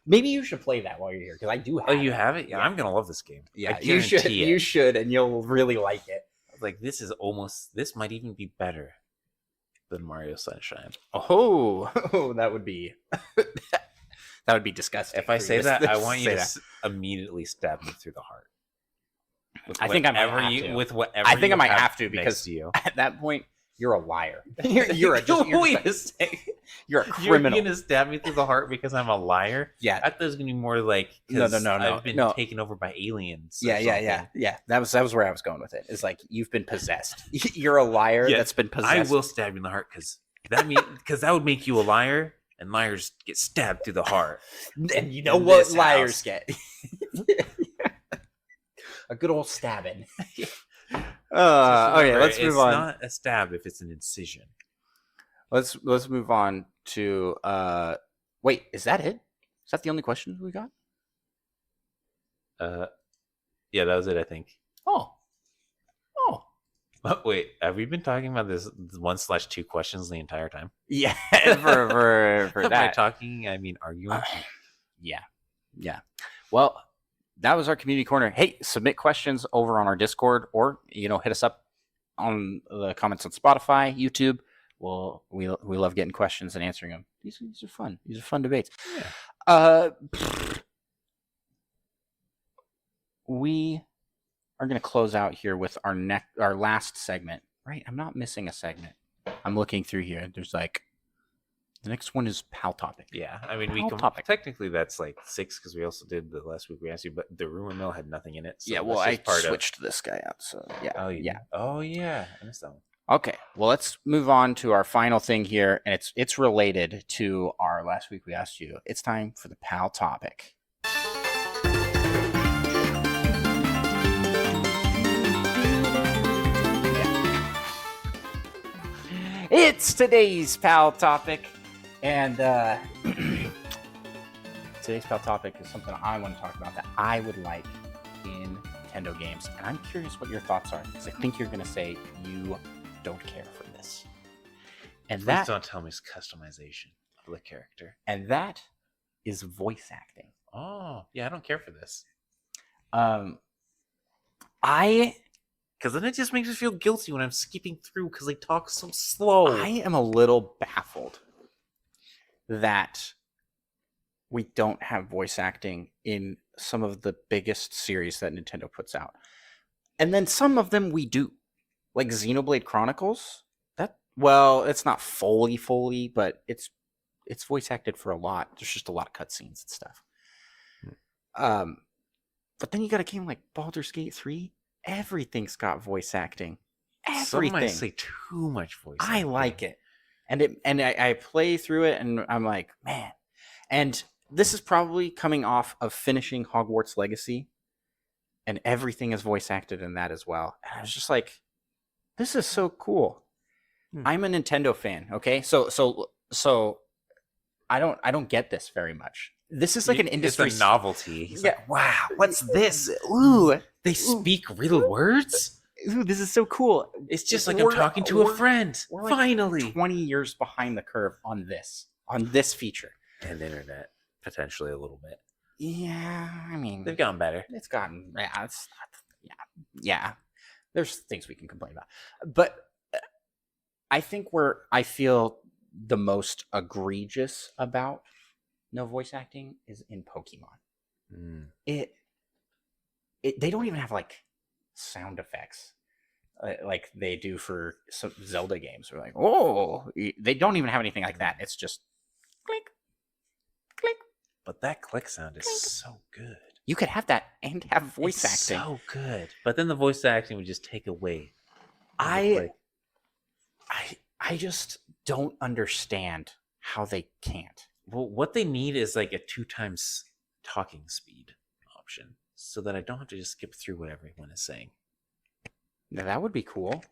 Maybe you should play that while you're here, because I do have it. Oh, you have it? Yeah, I'm going to love this game. Yeah, you should. You should, and you'll really like it. This might even be better than Mario Sunshine. Oh, that would be disgusting. If I say that, I want you to immediately stab me through the heart. I think I might have to. With whatever I think I might have to, because at that point you're a liar. You're a criminal. You're gonna stab me through the heart because I'm a liar? Yeah. I thought it was gonna be more no. I've been taken over by aliens. Yeah. That was where I was going with it. It's you've been possessed. You're a liar that's been possessed. I will stab you in the heart because that would make you a liar, and liars get stabbed through the heart. And you know what liars get? A good old stabbing. Okay, let's move on. It's not a stab if it's an incision. Let's move on to wait, is that it? Is that the only question we got? Yeah, that was it, I think. Oh. Wait, have we been talking about this 1/2 questions the entire time? Yeah, for that. By talking, I mean arguing. Yeah. Well, that was our community corner. Hey, submit questions over on our Discord, or hit us up on the comments on Spotify, YouTube. We love getting questions and answering them. These are fun. These are fun debates. Yeah. We are going to close out here with our last segment. Right? I'm not missing a segment. I'm looking through here. There's the next one is Pal Topic. Yeah, I mean, technically that's 6 because we also did the last week we asked you, but the rumor mill had nothing in it. So yeah, well, I switched this guy out. So yeah. Oh yeah, I missed that one. Okay, well, let's move on to our final thing here, and it's related to our last week we asked you. It's time for the Pal Topic. It's today's Pal Topic, and today's Pal Topic is something I want to talk about that I would like in Nintendo games, and I'm curious what your thoughts are, because I think you're going to say you don't care for this. And Please don't tell me it's customization of the character. And that is voice acting. Oh, yeah, I don't care for this. Because then it just makes me feel guilty when I'm skipping through because they talk so slow. I am a little baffled that we don't have voice acting in some of the biggest series that Nintendo puts out. And then some of them we do. Like Xenoblade Chronicles. It's not fully, but it's voice acted for a lot. There's just a lot of cutscenes and stuff. But then you got a game like Baldur's Gate 3. Everything's got voice acting. Everything. Some might say too much voice acting. I like it. And I play through it and I'm like, man. And this is probably coming off of finishing Hogwarts Legacy. And everything is voice acted in that as well. And I was just like, this is so cool. I'm a Nintendo fan, okay? So I don't get this very much. This is like an industry. It's a novelty. He's like, wow, what's this? Ooh, they speak real words? Ooh, this is so cool. It's just like I'm talking to a friend. We're Finally. Like 20 years behind the curve on this feature. And the internet, potentially a little bit. Yeah, I mean, they've gotten better. It's gotten, yeah. There's things we can complain about. But I think where I feel the most egregious about no voice acting is in Pokemon. They don't even have like sound effects like they do for some Zelda games. They're like, oh, they don't even have anything like that. It's just click, click. But that click sound is so good. You could have that and have voice acting. So good. But then the voice acting would just take away. I just don't understand how they can't. Well, what they need is like a 2 times talking speed option so that I don't have to just skip through what everyone is saying. Now, that would be cool.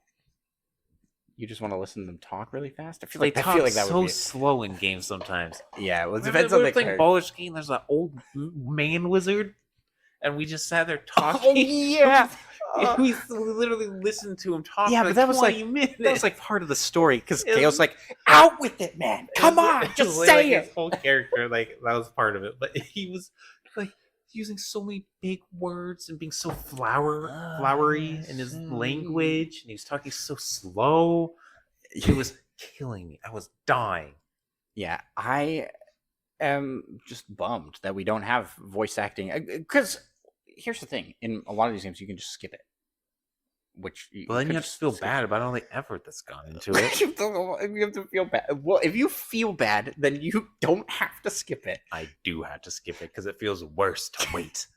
You just want to listen to them talk really fast? I feel They like that so would be slow in games sometimes. Yeah, well, it depends on the character. Baldur's Gate, there's that old man wizard, and we just sat there talking. Oh, yeah. We literally listened to him talk. Yeah, for but that was 20 minutes. That was like part of the story because Kale's like, "Out with it, man! Come on, just say it." His whole character, like that was part of it, but he was like using so many big words and being so flowery in his language, and he was talking so slow. It was killing me. I was dying. Yeah, I am just bummed that we don't have voice acting because here's the thing: in a lot of these games, you can just skip it. Well, then you have to feel bad about all the effort that's gone into it. You have to feel bad. Well, if you feel bad, then you don't have to skip it. I do have to skip it because it feels worse to wait.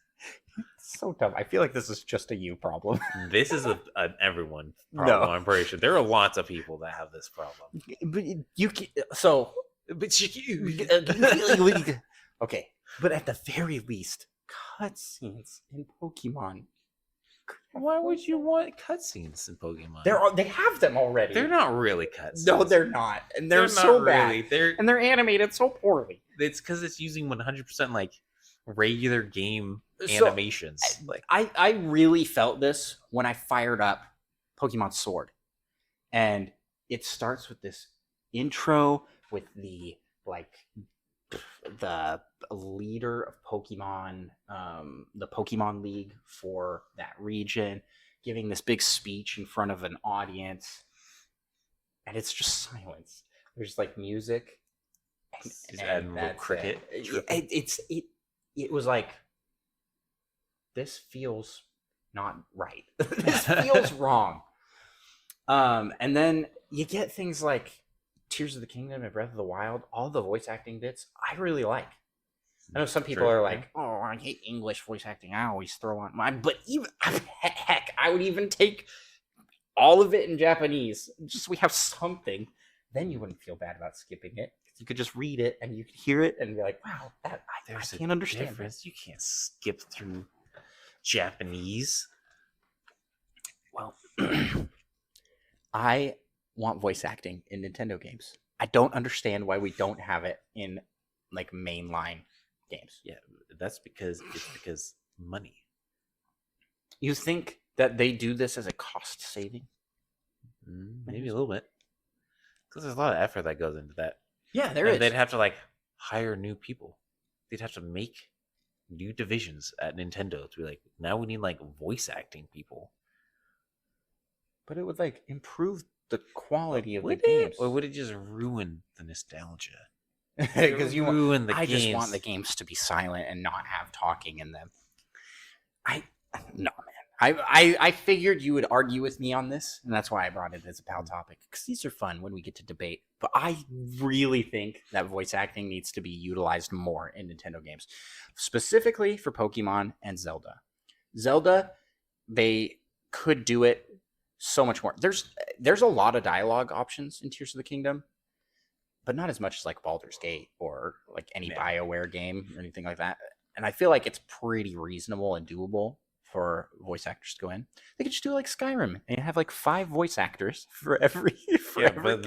So dumb. I feel like this is just a you problem. This is an everyone problem. No. I'm pretty sure there are lots of people that have this problem. But okay. But at the very least, cutscenes in Pokemon. Why would you want cutscenes in Pokemon? They have them already. They're not really cutscenes. No, they're not, and they're so really bad. They're animated so poorly. It's because it's using 100% like regular game animations. Like I really felt this when I fired up Pokemon Sword, and it starts with this intro with the leader of Pokemon, the Pokemon League for that region, giving this big speech in front of an audience, and it's just silence. There's like music and a little cricket. It was like, this feels not right. This feels wrong. And then you get things like Tears of the Kingdom and Breath of the Wild. All the voice acting bits I really like. I know some people are like, "Oh, I hate English voice acting. I always throw on mine." But even heck, I would even take all of it in Japanese. Just so we have something. Then you wouldn't feel bad about skipping it. You could just read it and you could hear it and be like, "Wow, I can't understand this." You can't skip through Japanese. Well, I want voice acting in Nintendo games. I don't understand why we don't have it in like mainline games. Yeah, that's because money. You think that they do this as a cost saving? Maybe a little bit. Because there's a lot of effort that goes into that. Yeah, there and is. they'd have to like hire new people. They'd have to make new divisions at Nintendo to be like, now we need like voice acting people. But it would like improve the quality of the Would games. it? Or would it just ruin the nostalgia? Because you ruin the I games. just want the games to be silent and not have talking in them. No, man. I figured you would argue with me on this, and that's why I brought it as a pal topic, because these are fun when we get to debate. But I really think that voice acting needs to be utilized more in Nintendo games, specifically for Pokemon and Zelda. Zelda, they could do it so much more. There's a lot of dialogue options in Tears of the Kingdom, but not as much as like Baldur's Gate or like any BioWare game or anything like that. And I feel like it's pretty reasonable and doable for voice actors to go in. They could just do like Skyrim and have like 5 voice actors for every. But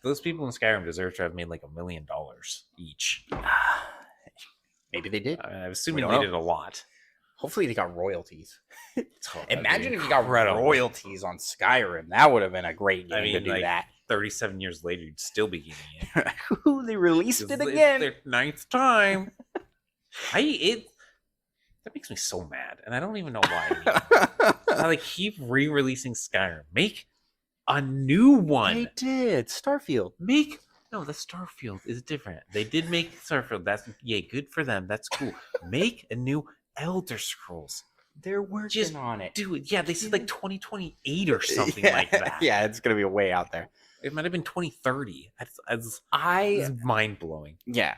those people in Skyrim deserve to have made like $1 million each. Maybe they did. I'm assuming they did a lot. Hopefully they got royalties. Oh, Imagine if you got royalties on Skyrim. That would have been a great game to do like, that. 37 years later, you'd still be getting it. Ooh, they released it again. It's their 9th time. That makes me so mad, and I don't even know why. I like keep re-releasing Skyrim. Make a new one. They did. Starfield. No, the Starfield is different. They did make Starfield. That's good for them. That's cool. Make a new Elder Scrolls. They're working on it. Dude, yeah, they said like 2028 or something like that. Yeah, it's gonna be way out there. It might have been 2030. That's mind blowing. Yeah,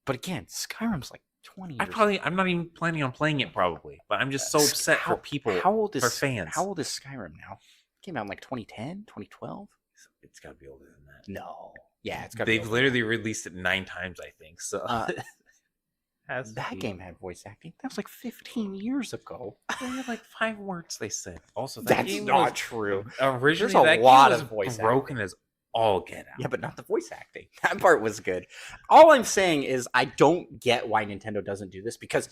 but again, Skyrim's like 20 years. I'm not even planning on playing it probably, but I'm just so upset for people. For fans. How old is Skyrim now? It came out in like 2010, 2012. It's got to be older than that. No. Yeah, it's got. They've literally released it 9 times, I think. So that game had voice acting. That was like 15 years ago. They had like 5 words. They said. Also, that's not true. Originally, there's a lot of voice broken as all get out. Yeah, but not the voice acting. That part was good. All I'm saying is I don't get why Nintendo doesn't do this, because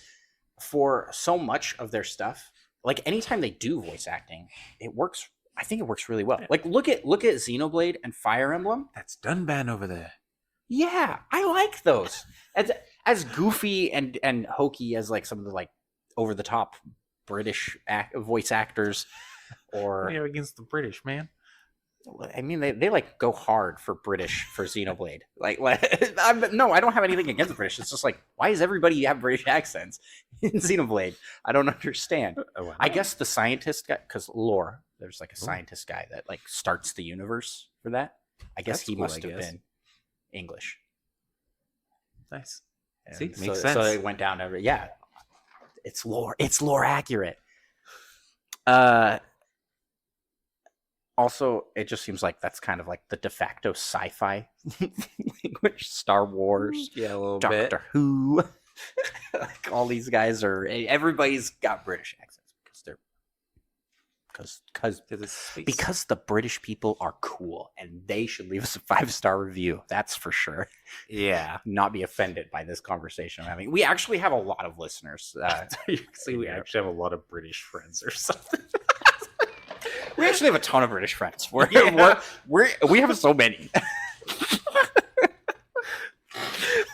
for so much of their stuff, like anytime they do voice acting, it works. I think it works really well. Like look at Xenoblade and Fire Emblem. That's Dunban over there. Yeah, I like those. As goofy and hokey as like some of the like over the top British voice actors, or against the British, man. I mean, they like go hard for British for Xenoblade. No, I don't have anything against the British. It's just like, why does everybody have British accents in Xenoblade? I don't understand. Wow. I guess the scientist guy, because lore, there's like a scientist guy that like starts the universe for that. I guess he must have been English. Nice. And see, makes sense. So it went down every. Yeah, it's lore. It's lore accurate. Also, it just seems like that's kind of like the de facto sci-fi language. Star Wars, a little Doctor bit. Who, like all these guys everybody's got British accents because the British people are cool and they should leave us a 5-star review. That's for sure. Yeah, not be offended by this conversation I'm having. We actually have a lot of listeners. We actually have a lot of British friends or something. We actually have a ton of British friends. We have so many.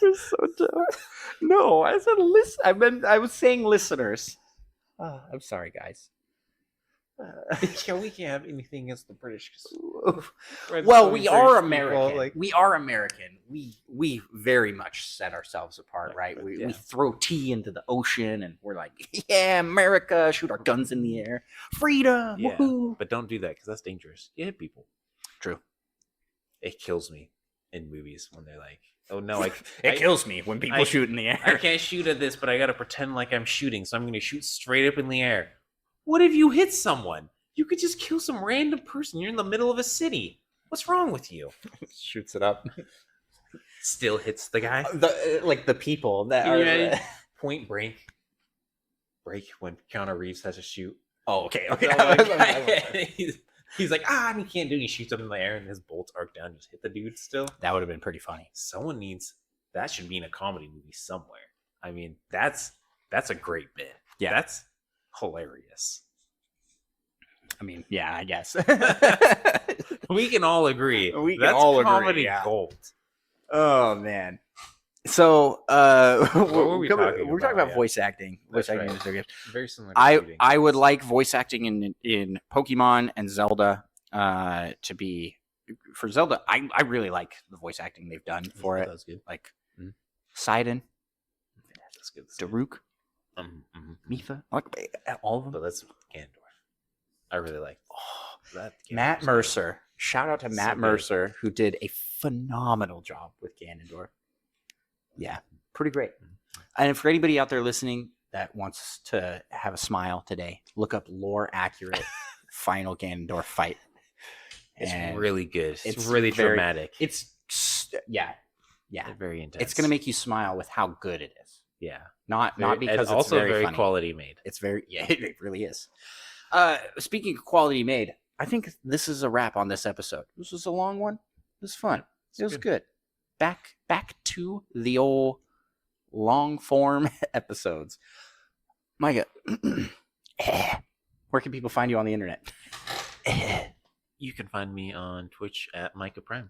We're so dumb. No, I said listen. I was saying listeners. I'm sorry, guys. Yeah, we can't have anything against the British. Well, we are American. We are American. We very much set ourselves apart, right? We throw tea into the ocean, and we're like, yeah, America, shoot our guns in the air, freedom. Yeah, woohoo. But don't do that because that's dangerous. You hit people. True. It kills me in movies when they're like, oh no, it kills me when people shoot in the air. I can't shoot at this, but I gotta pretend like I'm shooting, so I'm gonna shoot straight up in the air. What if you hit someone? You could just kill some random person. You're in the middle of a city. What's wrong with you? Shoots it up. Still hits the guy. The people that are Point Break when Keanu Reeves has to shoot. Oh, okay. He's like, and he can't do it. He shoots up in the air and his bolts arc down. Just hit the dude still. That would have been pretty funny. That should be in a comedy movie somewhere. I mean, that's a great bit. Yeah. That's hilarious. I mean, yeah, I guess. We can all agree. That's all comedy agree, yeah. gold. Oh man. So were talking we're talking about? about voice acting. That's Voice acting right. is their gift. Very similar to shooting. I would like voice acting in Pokemon and Zelda to be for Zelda. I really like the voice acting they've done for it. That's good. Like Sidon, That's good. Daruk, Mifa, like all of them. But that's Ganondorf. I really like that. Matt Ganondorf's Mercer. Shout out to Matt good. Mercer, who did a phenomenal job with Ganondorf. Yeah, pretty great. And for anybody out there listening that wants to have a smile today, look up lore accurate final Ganondorf fight. It's And really good. it's really very- dramatic. It's yeah. They're very intense. It's gonna make you smile with how good it is. yeah. Not because it's also very, very funny. quality made. It's very it really is. Speaking of quality made, I think this is a wrap on this episode. This was a long one. It was fun. It was good. Back to the old long form episodes. Micah, where can people find you on the internet? You can find me on Twitch at Micah Prime.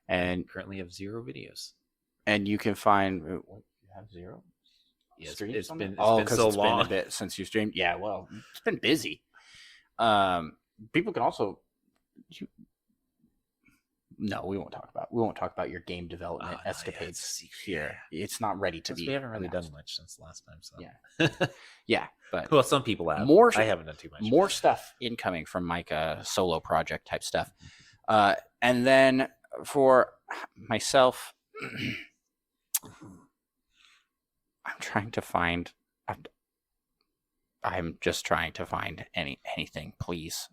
And Currently have 0 videos. you can find you have 0. Yeah, Streams it's on been there? it's been so it's long. been a bit since you streamed. Yeah, well, it's been busy. People can also. No, we won't talk about your game development escapades here. It's not ready to be. We haven't really announced. done much since the last time. So Yeah, but well, some people have. More- I haven't done too much. more stuff incoming from Micah, solo project type stuff. And then for myself, I'm just trying to find anything. Please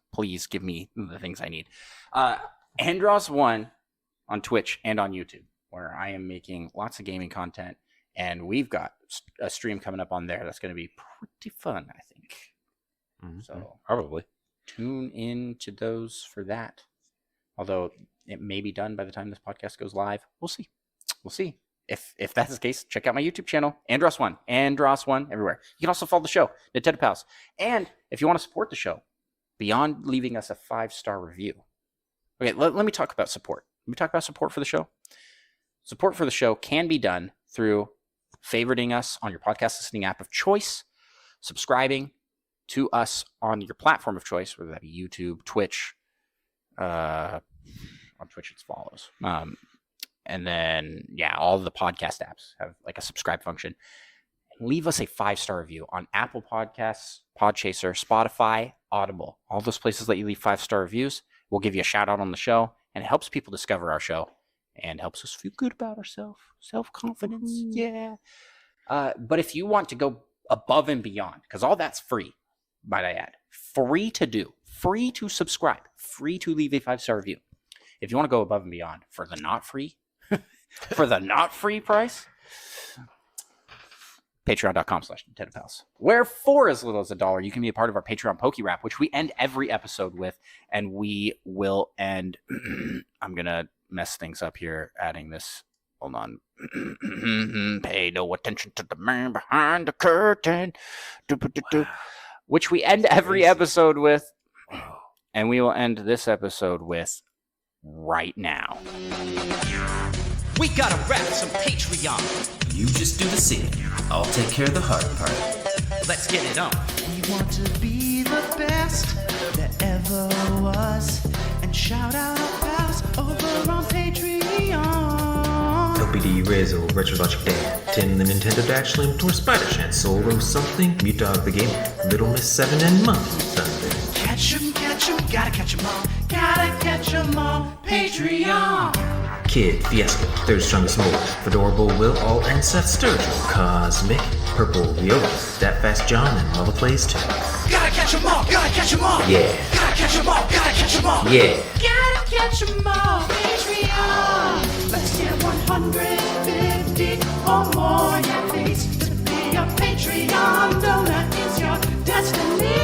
give me the things I need. Andros1 on Twitch and on YouTube, where I am making lots of gaming content, and we've got a stream coming up on there that's going to be pretty fun, I think. So probably tune in to those for that. Although it may be done by the time this podcast goes live. We'll see. If that's the case, check out my YouTube channel, Andros1 everywhere. You can also follow the show, Nintendo Pals. And if you want to support the show, beyond leaving us a 5-star review. Okay, let me talk about support. Let me talk about support for the show. Support for the show can be done through favoriting us on your podcast listening app of choice, subscribing to us on your platform of choice, whether that be YouTube, Twitch. On Twitch, it's follows. And then, all the podcast apps have like a subscribe function. Leave us a 5-star review on Apple Podcasts, Podchaser, Spotify, Audible. All those places let you leave 5-star reviews. We'll give you a shout out on the show, and it helps people discover our show and helps us feel good about ourselves. Self-confidence, yeah. But if you want to go above and beyond, because all that's free, might I add, free to do, free to subscribe, free to leave a 5-star review. If you want to go above and beyond for the not free, for the not free price, patreon.com/NintendoPals, where for as little as $1, you can be a part of our Patreon Poke Rap, which we end every episode with, and we will end. I'm gonna mess things up here, adding this. Hold on. Pay no attention to the man behind the curtain. Which we end every episode with, and we will end this episode with right now. We gotta rap some Patreon. You just do the singing. I'll take care of the hard part. Let's get it on. We want to be the best that ever was. And shout out our pals over on Patreon. LPD, Rizzo, Retrologic Dan, Tim the Nintendo Dash Slim, Tor Spider Chan, Solo something, Mute Dog the Game, Little Miss 7 and Monkey Thunder. Catch 'em, gotta catch 'em all. Gotta catch 'em all. Patreon. Kid, Fiasco, Third Strongest Mole, Fedorable Will, All and Seth Sturgill, Cosmic, Purple Viola, That Fast John, and Lava Plays too. Gotta catch 'em all. Gotta catch 'em all. Yeah. Gotta catch 'em all. Gotta catch 'em all. Yeah. Gotta catch 'em all. Patreon. Let's get 150 or more. Yeah, please. To be a Patreon donor is your destiny.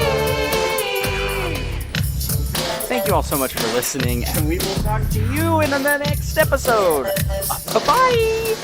Thank you all so much for listening, and we will talk to you in the next episode. Bye-bye!